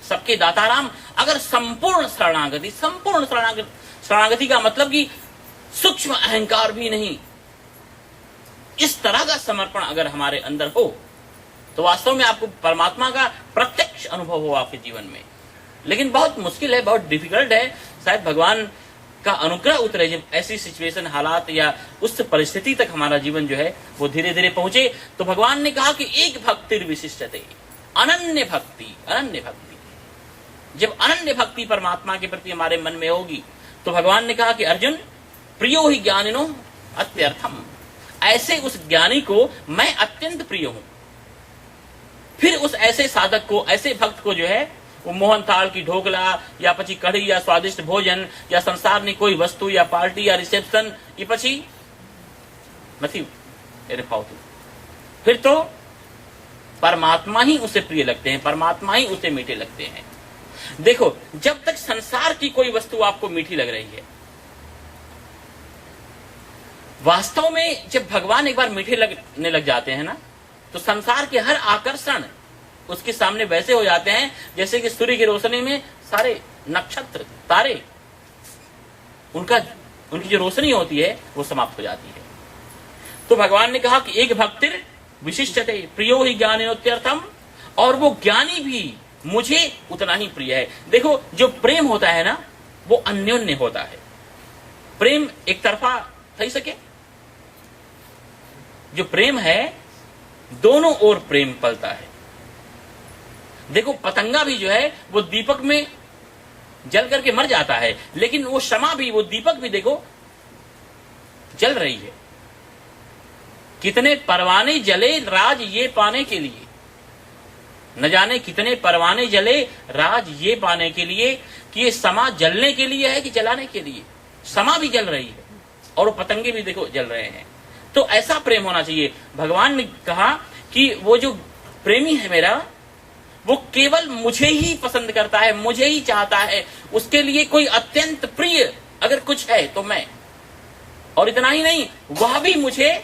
सबके दाताराम। अगर संपूर्ण शरणागति, संपूर्ण शरणागति का मतलब कि सूक्ष्म अहंकार भी नहीं, इस तरह का समर्पण अगर हमारे अंदर हो तो वास्तव में आपको परमात्मा का प्रत्यक्ष अनुभव हो आपके जीवन में। लेकिन बहुत मुश्किल है, बहुत डिफिकल्ट है। शायद भगवान का अनुग्रह उतरे जब ऐसी सिचुएशन, हालात या उस परिस्थिति तक हमारा जीवन जो है वो धीरे धीरे पहुंचे। तो भगवान ने कहा कि एक भक्ति विशिष्टते, अनन्य भक्ति। अनन्य भक्ति, जब अनन्य भक्ति परमात्मा के प्रति हमारे मन में होगी तो भगवान ने कहा कि अर्जुन प्रियो ही ज्ञानिनो अत्यर्थम, ऐसे उस ज्ञानी को मैं अत्यंत प्रिय हूं। फिर उस ऐसे साधक को, ऐसे भक्त को जो है वो मोहन थाल की ढोकला या पची कढ़ी या स्वादिष्ट भोजन या संसार ની कोई वस्तु या पार्टी या रिसेप्शन ये પછી નથી એને ફાવતું। फिर तो परमात्मा ही उसे प्रिय लगते हैं, परमात्मा ही उसे मीठे लगते हैं। देखो जब तक संसार की कोई वस्तु आपको मीठी लग रही है, वास्तव में जब भगवान एक बार मीठे लगने लग जाते हैं ना, तो संसार के हर आकर्षण उसके सामने वैसे हो जाते हैं जैसे कि सूर्य की रोशनी में सारे नक्षत्र तारे, उनकी जो रोशनी होती है वो समाप्त हो जाती है। तो भगवान ने कहा कि एक भक्तिर विशिष्टते प्रियो ही ज्ञानिनोत्यर्थम, और वो ज्ञानी भी मुझे उतना ही प्रिय है। देखो, जो प्रेम होता है ना वो अन्योन्य होता है। प्रेम एक तरफा थई सके, जो प्रेम है दोनों ओर प्रेम पलता है। देखो, पतंगा भी जो है वो दीपक में जल करके मर जाता है, लेकिन वो शमा भी, वो दीपक भी देखो जल रही है। कितने परवाने जले राज ये पाने के लिए, न जाने कितने परवाने जले राज ये पाने के लिए कि ये समा जलने के लिए है कि जलाने के लिए। समा भी जल रही है और वो पतंगे भी देखो जल रहे हैं। तो ऐसा प्रेम होना चाहिए। भगवान ने कहा कि वो जो प्रेमी है मेरा, वो केवल मुझे ही पसंद करता है, मुझे ही चाहता है। उसके लिए कोई अत्यंत प्रिय अगर कुछ है तो मैं, और इतना ही नहीं, वह भी मुझे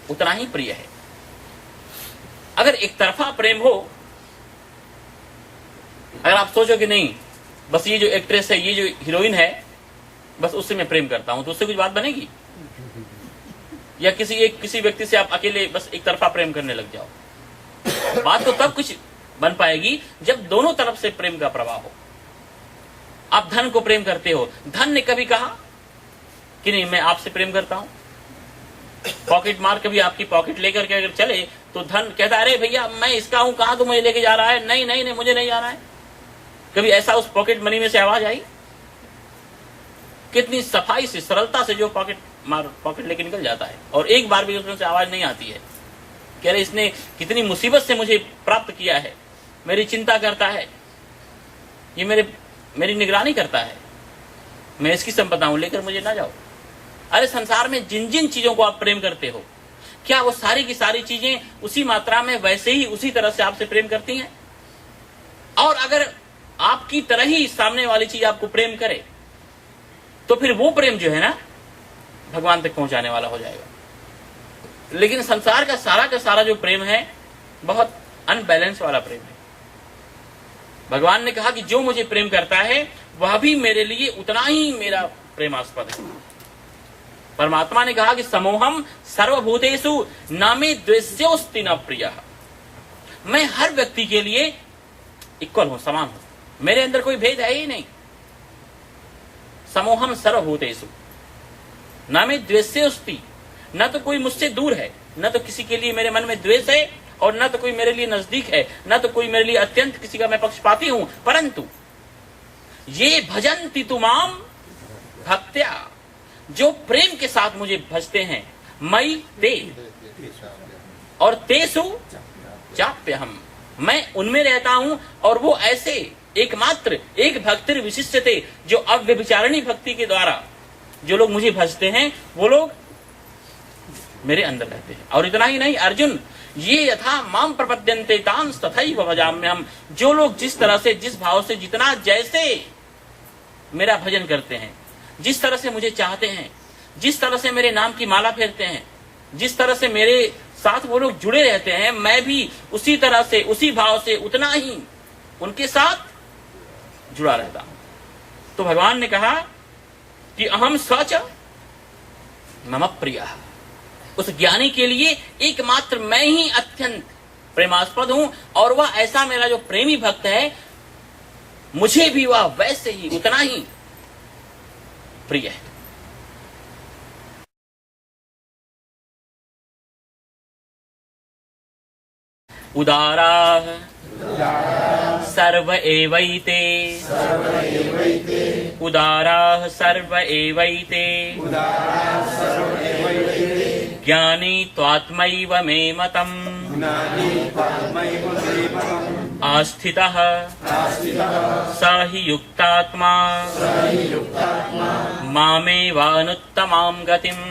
उतना ही प्रिय है। अगर एक तरफा प्रेम हो, अगर आप सोचो कि नहीं बस ये जो एक्ट्रेस है, ये जो हीरोइन है, बस उससे मैं प्रेम करता हूं, तो उससे कुछ बात बनेगी? या किसी व्यक्ति से आप अकेले बस एक तरफा प्रेम करने लग जाओ, बात तो तब कुछ बन पाएगी जब दोनों तरफ से प्रेम का प्रवाह हो। आप धन को प्रेम करते हो, धन ने कभी कहा कि नहीं मैं आपसे प्रेम करता हूं? पॉकेट मार कभी आपकी पॉकेट लेकर के अगर चले तो धन कहता है अरे भैया मैं इसका हूं, कहां तुम मुझे लेके जा रहा है? नहीं नहीं नहीं, मुझे नहीं जाना है। कभी ऐसा उस पॉकेट मनी में से आवाज आई? कितनी सफाई से, सरलता से जो पॉकेट लेके निकल जाता है, और एक बार भी उसमें से आवाज नहीं आती है कि अरे इसने कितनी मुसीबत से मुझे प्राप्त किया है, मेरी चिंता करता है, ये मेरी निगरानी करता है, मैं इसकी संपदा हूं, लेकर मुझे ना जाओ। अरे संसार में जिन जिन चीजों को आप प्रेम करते हो, क्या वो सारी की सारी चीजें उसी मात्रा में वैसे ही उसी तरह से आपसे प्रेम करती हैं? और अगर आपकी तरह ही सामने वाली चीज आपको प्रेम करे तो फिर वो प्रेम जो है ना भगवान तक पहुंचाने वाला हो जाएगा। लेकिन संसार का सारा जो प्रेम है बहुत अनबैलेंस वाला प्रेम है। भगवान ने कहा कि जो मुझे प्रेम करता है वह भी मेरे लिए उतना ही मेरा प्रेमास्पद है। परमात्मा ने कहा कि समोहम सर्वभूतेषु नामे द्वेष्योस्ति न प्रियः। मैं हर व्यक्ति के लिए इक्वल हूं, समान हूं, मेरे अंदर कोई भेद है ही नहीं। समोहम सर्वभूतेषु नामे द्वेष्योस्ति, न तो कोई मुझसे दूर है, न तो किसी के लिए मेरे मन में द्वेष है, और न तो कोई मेरे लिए नजदीक है, न तो कोई मेरे लिए अत्यंत किसी का मैं पक्षपाती हूं। परंतु ये भजन्ति तुमाम भक्त्या, जो प्रेम के साथ मुझे भजते हैं, मई ते और तेसु चाप्यहम, मैं उनमें रहता हूं। और वो ऐसे एकमात्र एक भक्तिर विशिष्टते, जो अव्यभिचारिणी भक्ति के द्वारा जो लोग मुझे भजते हैं वो लोग मेरे अंदर रहते हैं। और इतना ही नहीं अर्जुन, ये यथा माम प्रपद्यन्ते तांस तथैव भजाम्यहम, जो लोग जिस तरह से, जिस भाव से, जितना जैसे मेरा भजन करते हैं, जिस तरह से मुझे चाहते हैं, जिस तरह से मेरे नाम की माला फेरते हैं, जिस तरह से मेरे साथ वो लोग जुड़े रहते हैं, मैं भी उसी तरह से, उसी भाव से, उतना ही उनके साथ जुड़ा रहता हूं। तो भगवान ने कहा कि अहम सच मम प्रियः, उस ज्ञानी के लिए एकमात्र मैं ही अत्यंत प्रेमास्पद हूं, और वह ऐसा मेरा जो प्रेमी भक्त है, मुझे भी वह वैसे ही उतना ही प्रिय है। उदाराः सर्व एवैते, उदाराः सर्व एवैते, ज्ञानी त्वात्मैव मे मतम्, आस्थितः स हि युक्तात्मा मामेवानुत्तमां गतिम्।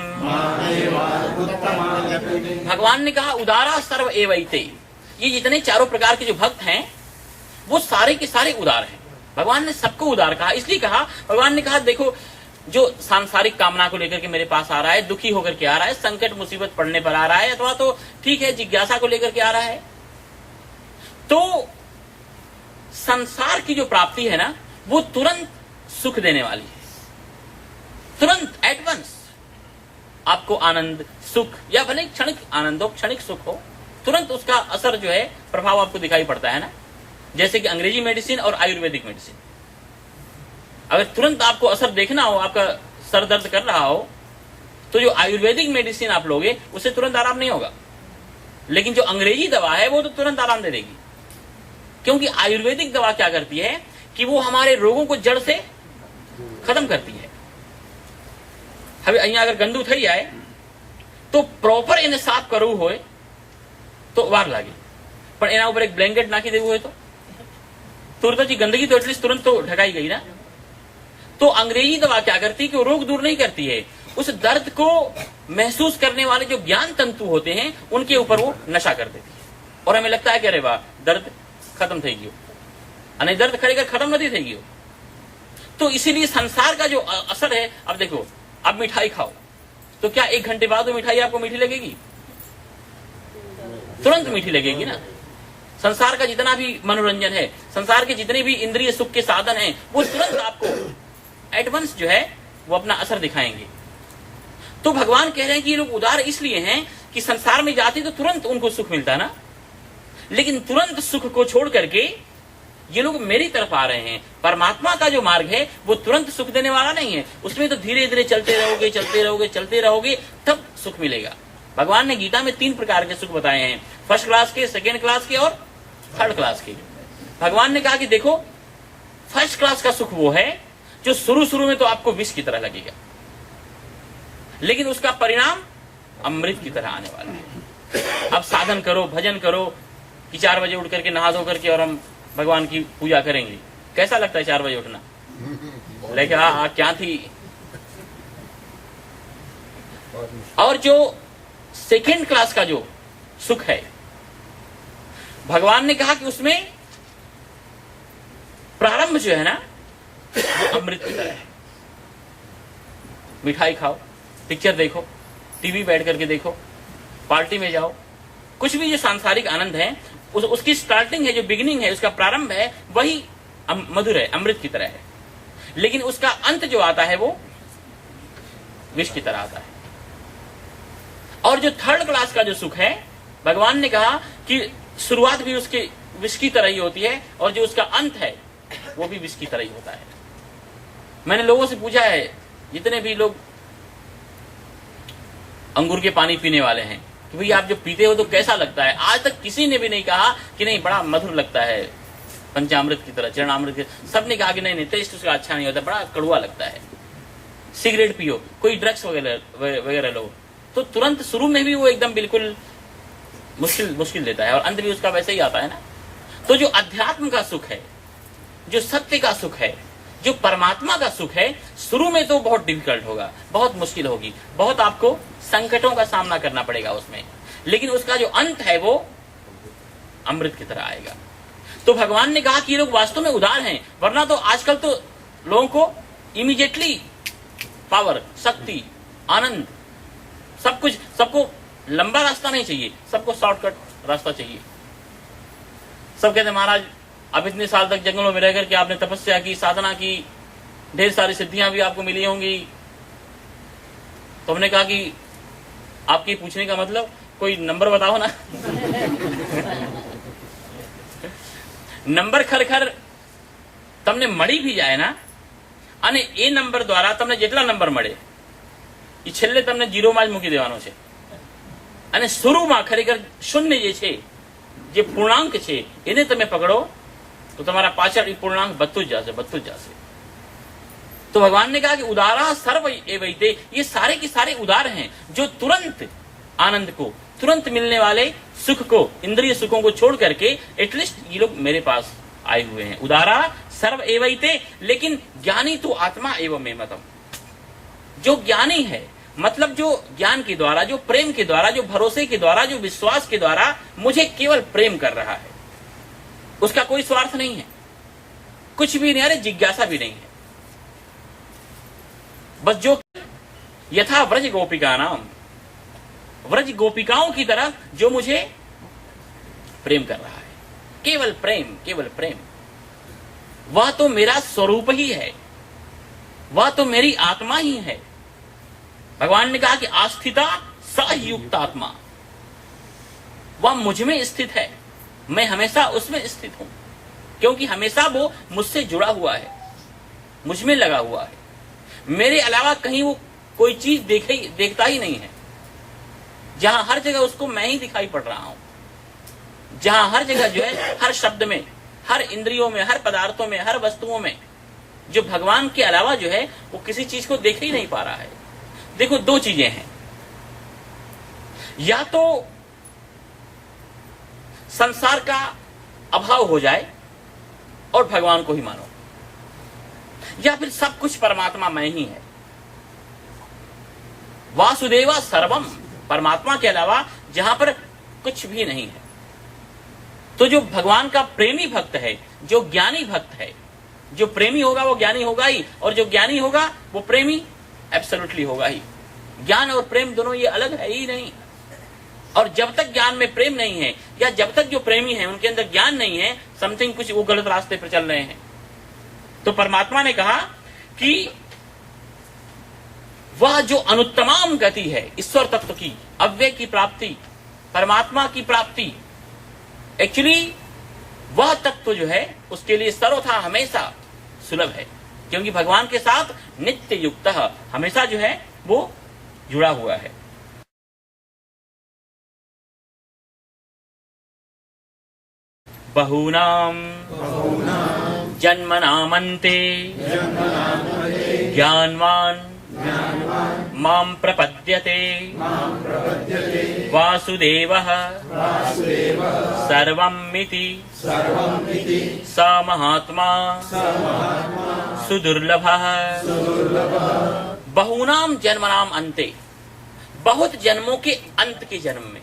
भगवान ने कहा उदारा सर्व एवैते, ये जितने चारों प्रकार के जो भक्त हैं वो सारे के सारे उदार हैं। भगवान ने सबको उदार कहा, इसलिए कहा, भगवान ने कहा देखो जो सांसारिक कामना को लेकर के मेरे पास आ रहा है, दुखी होकर के आ रहा है, संकट मुसीबत पड़ने पर आ रहा है, अथवा तो ठीक है जिज्ञासा को लेकर के आ रहा है, तो संसार की जो प्राप्ति है ना, वो तुरंत सुख देने वाली है, तुरंत एडवांस आपको आनंद सुख, या भले क्षणिक आनंद हो, क्षणिक सुख हो, तुरंत उसका असर जो है, प्रभाव आपको दिखाई पड़ता है ना। जैसे कि अंग्रेजी मेडिसिन और आयुर्वेदिक मेडिसिन, अगर तुरंत आपको असर देखना हो, आपका सर दर्द कर रहा हो, तो जो आयुर्वेदिक मेडिसिन आप लोगे उससे तुरंत आराम नहीं होगा। लेकिन जो अंग्रेजी दवा है वो तो तुरंत आराम दे देगी, क्योंकि आयुर्वेदिक दवा क्या करती है कि वो हमारे रोगों को जड़ से खत्म करती है। હવે અહીંયા અગર ગંદુ થઈ જાય તો પ્રોપર એને સાફ કરવું હોય તો વાર લાગે, પણ એના ઉપર એક બ્લેન્કેટ નાખી દેવું હોય તો तुरंत जी गंदगी तो एटलीस्ट तुरंत तो ढकाई गई ना। तो अंग्रेजी दवा क्या करती है कि वो रोग दूर नहीं करती है, उस दर्द को महसूस करने वाले जो ज्ञान तंतु होते हैं उनके ऊपर वो नशा कर देती है, और हमें लगता है कि अरे वाह दर्द खत्म થઈ ગયો, અને दर्द खरेखर खत्म नहीं થઈ ગયો। तो इसीलिए संसार का जो असर है, अब देखो आप मिठाई खाओ तो क्या 1 घंटे बाद वो मिठाई आपको मीठी लगेगी? तुरंत मीठी लगेगी ना। संसार का जितना भी मनोरंजन है, संसार के जितने भी इंद्रिय सुख के साधन हैं, वो तुरंत आपको एडवांस जो है वो अपना असर दिखाएंगे। तो भगवान कह रहे हैं कि ये लोग उदार इसलिए हैं कि संसार में जाते तो तुरंत उनको सुख मिलता है ना, लेकिन तुरंत सुख को छोड़ करके ये लोग मेरी तरफ आ रहे हैं। परमात्मा का जो मार्ग है वो तुरंत सुख देने वाला नहीं है, उसमें तो धीरे धीरे चलते रहोगे चलते रहोगे चलते रहोगे तब सुख मिलेगा। भगवान ने गीता में 3 प्रकार के सुख बताए हैं, फर्स्ट क्लास के, सेकेंड क्लास के और थर्ड क्लास के। भगवान ने कहा कि देखो फर्स्ट क्लास का सुख वो है जो शुरू में तो आपको विष की तरह लगेगा, लेकिन उसका परिणाम अमृत की तरह आने वाला है। अब साधन करो, भजन करो कि 4 बजे उठ करके नहा धो करके और हम भगवान की पूजा करेंगे। कैसा लगता है 4 बजे उठना? लेकिन हाँ क्या थी। और जो सेकेंड क्लास का जो सुख है, भगवान ने कहा कि उसमें प्रारंभ जो है ना वो अमृत की तरह है। मिठाई खाओ, पिक्चर देखो, टीवी बैठ करके देखो, पार्टी में जाओ, कुछ भी जो सांसारिक आनंद है उसकी स्टार्टिंग है, जो बिगिनिंग है, उसका प्रारंभ है वही मधुर है, अमृत की तरह है, लेकिन उसका अंत जो आता है वो विष की तरह आता है। और जो थर्ड क्लास का जो सुख है, भगवान ने कहा कि शुरुआत भी उसके विष की तरह ही होती है और जो उसका अंत है वो भी विष की तरह ही होता है। मैंने लोगों से पूछा है, जितने भी लोग अंगूर के पानी पीने वाले हैं, कि भाई आप जो पीते हो तो कैसा लगता है? आज तक किसी ने भी नहीं कहा कि नहीं बड़ा मधुर लगता है, पंचामृत की तरह, चरणामृत की तरह। सबने कहा कि नहीं नहीं, टेस्ट उसका अच्छा नहीं होता, बड़ा कड़वा लगता है। सिगरेट पियो, कोई ड्रग्स वगैरह लो, तो तुरंत शुरू में भी वो एकदम बिल्कुल मुश्किल देता है और अंत भी उसका वैसे ही आता है ना। तो जो अध्यात्म का सुख है, जो सत्य का सुख है, जो परमात्मा का सुख है, शुरू में तो बहुत डिफिकल्ट होगा, बहुत मुश्किल होगी, बहुत आपको संकटों का सामना करना पड़ेगा उसमें, लेकिन उसका जो अंत है वो अमृत की तरह आएगा। तो भगवान ने कहा कि ये लोग वास्तव में उदार हैं, वरना तो आजकल तो लोगों को इमीडिएटली पावर, शक्ति, आनंद, सब कुछ, सबको लंबा रास्ता नहीं चाहिए, सबको शॉर्टकट रास्ता चाहिए। सब कहते महाराज अब इतने साल तक जंगलों में रह करके आपने तपस्या की, साधना की, ढेर सारी सिद्धियां भी आपको मिली होंगी। तो हमने कहा कि आपके पूछने का मतलब कोई नंबर बताओ ना। नंबर खरखर તમને મળી भी जाए ना, અને એ નંબર દ્વારા તમને જેટલા નંબર મળે એ છેલ્લે તમને 0 માં જ મૂકી દેવાનો છે, અને શરૂમાં ખરેખર શૂન્ય જે છે, જે પૂર્ણાંક છે, એને તમે પકડો तो तुम्हारा पाछળ पूर्णांक बदतू जासे। तो भगवान ने कहा कि उदारा सर्व एवैते, ये सारे के सारे उदार हैं, जो तुरंत आनंद को, तुरंत मिलने वाले सुख को, इंद्रिय सुखों को छोड़ करके एटलीस्ट ये लोग मेरे पास आए हुए हैं। उदारा सर्व एवैते, लेकिन ज्ञानी तो आत्मा एवं में मतम, जो ज्ञानी है, मतलब जो ज्ञान के द्वारा, जो प्रेम के द्वारा, जो भरोसे के द्वारा, जो विश्वास के द्वारा मुझे केवल प्रेम कर रहा है, उसका कोई स्वार्थ नहीं है, कुछ भी नहीं, अरे जिज्ञासा भी नहीं है, बस जो यथा व्रज गोपिका नाम, व्रज गोपिकाओं की तरह जो मुझे प्रेम कर रहा है। केवल प्रेम, केवल प्रेम। वह तो मेरा स्वरूप ही है, वह तो मेरी आत्मा ही है। भगवान ने कहा कि आस्थिता स युक्त आत्मा, वह मुझ में स्थित है, मैं हमेशा उसमें स्थित हूं, क्योंकि हमेशा वो मुझसे जुड़ा हुआ है, मुझ में लगा हुआ है। मेरे अलावा कहीं वो कोई चीज देखता ही नहीं है। जहां हर जगह उसको मैं ही दिखाई पड़ रहा हूं, जहां हर जगह जो है, हर शब्द में, हर इंद्रियों में, हर पदार्थों में, हर वस्तुओं में, जो भगवान के अलावा जो है वो किसी चीज को देख ही नहीं पा रहा है। देखो, दो चीजें हैं, या तो संसार का अभाव हो जाए और भगवान को ही मानो, या फिर सब कुछ परमात्मा में ही है। वासुदेवा सर्वम, परमात्मा के अलावा जहां पर कुछ भी नहीं है। तो जो भगवान का प्रेमी भक्त है, जो ज्ञानी भक्त है, जो प्रेमी होगा वो ज्ञानी होगा ही, और जो ज्ञानी होगा वो प्रेमी एब्सोल्युटली होगा ही। ज्ञान और प्रेम दोनों ये अलग है ही नहीं। और जब तक ज्ञान में प्रेम नहीं है, या जब तक जो प्रेमी है उनके अंदर ज्ञान नहीं है, समथिंग कुछ वो गलत रास्ते पर चल रहे हैं। तो परमात्मा ने कहा कि वह जो अनुत्तमाम गति है ईश्वर तत्व की, अव्यय की प्राप्ति, परमात्मा की प्राप्ति, एक्चुअली वह तत्व जो है उसके लिए सर्वथा हमेशा सुलभ है, क्योंकि भगवान के साथ नित्य युक्त हमेशा जो है वो जुड़ा हुआ है। बहूनाम जन्मनामन्ते ज्ञानवान मां प्रपद्यते वासुदेवः सर्वमिति स महात्मा सुदुर्लभः। बहूनाम जन्मनाम अन्ते, बहुत जन्मों के अंत के जन्म में।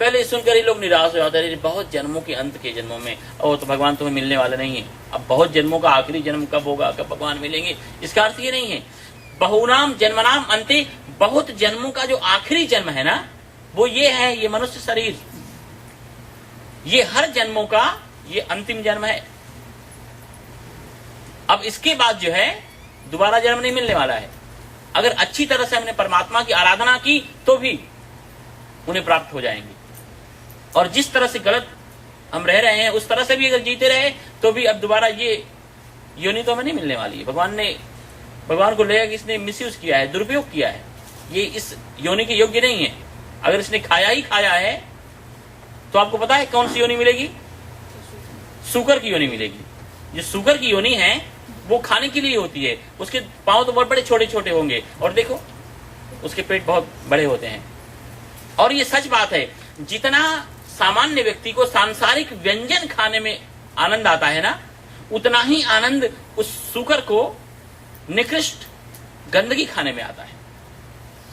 पहले सुनकर ही लोग निराश हो जाते हैं, बहुत जन्मों के अंत के जन्मों में, और तो भगवान तुम्हें मिलने वाला नहीं है। अब बहुत जन्मों का आखिरी जन्म कब होगा, कब भगवान मिलेंगे, इसका अर्थ ये नहीं है। बहुनाम जन्मनाम अंते, बहुत जन्मों का जो आखिरी जन्म है ना, वो ये है, ये मनुष्य शरीर, ये हर जन्मों का ये अंतिम जन्म है। अब इसके बाद जो है दोबारा जन्म नहीं मिलने वाला है। अगर अच्छी तरह से हमने परमात्मा की आराधना की तो भी उन्हें प्राप्त हो जाएंगे, और जिस तरह से गलत हम रह रहे हैं उस तरह से भी अगर जीते रहे तो भी अब दोबारा ये योनि तो हमें नहीं मिलने वाली है। भगवान को लगेगा कि इसने मिसयूज किया है, दुरुपयोग किया है, ये इस योनि के योग्य नहीं है। अगर इसने खाया ही खाया है तो आपको पता है कौन सी योनि मिलेगी? सूकर की योनि मिलेगी। जो सूकर की योनि है वो खाने के लिए होती है, उसके पांव तो बहुत बड़े छोटे छोटे होंगे, और देखो उसके पेट बहुत बड़े होते हैं। और ये सच बात है, जितना सामान्य व्यक्ति को सांसारिक व्यंजन खाने में आनंद आता है ना, उतना ही आनंद उस सूकर को निकृष्ट गंदगी खाने में आता है।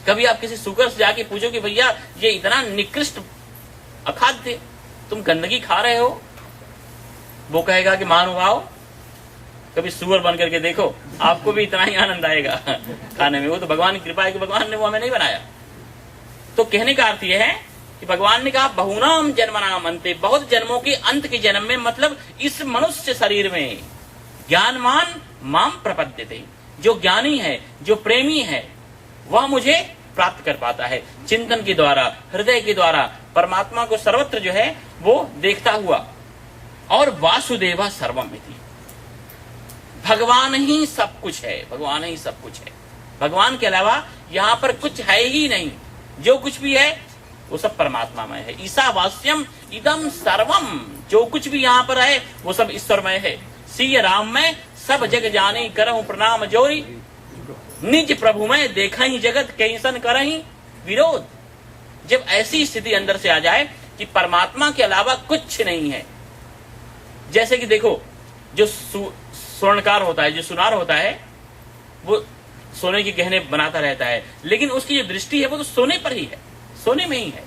कभी आप किसी सूकर से जाके पूछो कि भैया ये इतना निकृष्ट अखाद्य तुम गंदगी खा रहे हो, वो कहेगा कि महानुभाव कभी सुअर बन करके देखो, आपको भी इतना ही आनंद आएगा खाने में। वो तो भगवान की कृपा है कि भगवान ने वो हमें नहीं बनाया। तो कहने का अर्थ यह है कि भगवान ने कहा बहुनाम जन्मनाम अंते, बहुत जन्मों के अंत के जन्म में, मतलब इस मनुष्य शरीर में ज्ञानवान माम प्रपद्यते, जो ज्ञानी है, जो प्रेमी है, वह मुझे प्राप्त कर पाता है चिंतन के द्वारा, हृदय के द्वारा, परमात्मा को सर्वत्र जो है वो देखता हुआ। और वासुदेवा सर्वमिति, भगवान ही सब कुछ है, भगवान ही सब कुछ है, भगवान के अलावा यहाँ पर कुछ है ही नहीं। जो कुछ भी है वो सब परमात्मा में है। ईशावास्यम इदम सर्वम, जो कुछ भी यहाँ पर है वो सब ईश्वरमय है। सिय राम में सब जग जाने करहूं प्रणाम जोरी, निज प्रभु में देखा ही जगत कैसन करही विरोध। जब ऐसी स्थिति अंदर से आ जाए कि परमात्मा के अलावा कुछ नहीं है, जैसे कि देखो जो स्वर्णकार होता है, जो सुनार होता है, वो सोने के गहने बनाता रहता है, लेकिन उसकी जो दृष्टि है वो तो सोने पर ही है, सोने में ही है।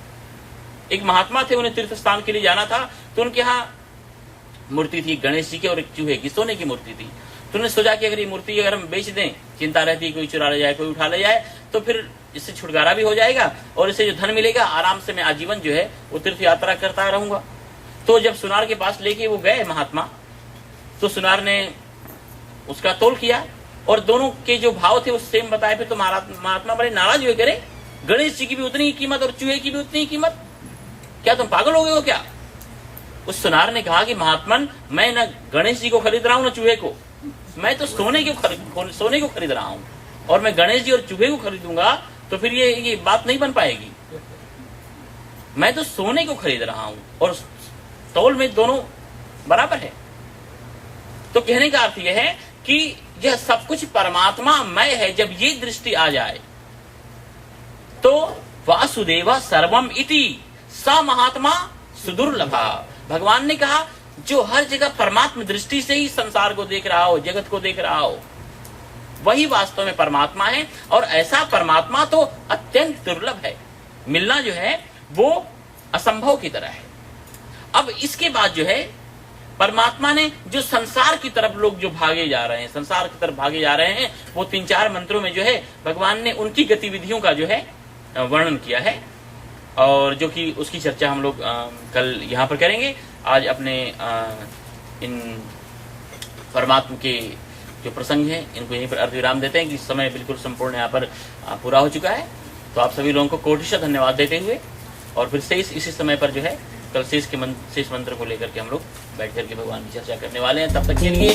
एक महात्मा थे, उन्हें तीर्थ स्थान के लिए जाना था, तो उनके यहाँ मूर्ति थी गणेश जी की और एक चूहे की, सोने की मूर्ति थी। तो उन्होंने सोचा कि अगर ये मूर्ति अगर हम बेच दें, चिंता रहती है कोई चुरा ले जाए, कोई उठा ले जाए, तो फिर इससे छुटकारा भी हो जाएगा और इससे जो धन मिलेगा आराम से मैं आजीवन जो है वो तीर्थ यात्रा करता रहूंगा। तो जब सुनार के पास लेके वो गए महात्मा, तो सुनार ने उसका तोल किया और दोनों के जो भाव थे वो सेम बताए। फिर तो महात्मा बड़े नाराज हुए, करे गणेश जी की भी उतनी ही कीमत और चूहे की भी उतनी ही कीमत, क्या तुम पागल हो गए हो क्या? उस सुनार ने कहा कि महात्मन, मैं न गणेश जी को खरीद रहा हूं न चूहे को, मैं तो सोने को खरीद रहा हूं, और मैं गणेश जी और चूहे को खरीदूंगा तो फिर ये बात नहीं बन पाएगी। मैं तो सोने को खरीद रहा हूं और तौल में दोनों बराबर है। तो कहने का अर्थ यह है कि यह सब कुछ परमात्मा मय है। जब ये दृष्टि आ जाए तो वासुदेव सर्वम इति स महात्मा सुदुर्लभा। भगवान ने कहा जो हर जगह परमात्मा दृष्टि से ही संसार को देख रहा हो, जगत को देख रहा हो, वही वास्तव में परमात्मा है। और ऐसा परमात्मा तो अत्यंत दुर्लभ है, मिलना जो है वो असंभव की तरह है। अब इसके बाद जो है परमात्मा ने जो संसार की तरफ लोग जो भागे जा रहे हैं, संसार की तरफ भागे जा रहे हैं, वो 3-4 मंत्रों में जो है भगवान ने उनकी गतिविधियों का जो है वर्णन किया है, और जो कि उसकी चर्चा हम लोग कल यहाँ पर करेंगे। आज अपने इन परमात्मा के जो प्रसंग हैं इनको यहीं पर अर्धविराम देते हैं कि समय बिल्कुल संपूर्ण यहाँ पर पूरा हो चुका है। तो आप सभी लोगों को कोटिशः धन्यवाद देते हुए, और फिर से इसी समय पर जो है कल शेष मंत्र को लेकर के हम लोग बैठ करके भगवान की चर्चा करने वाले हैं। तब तक के लिए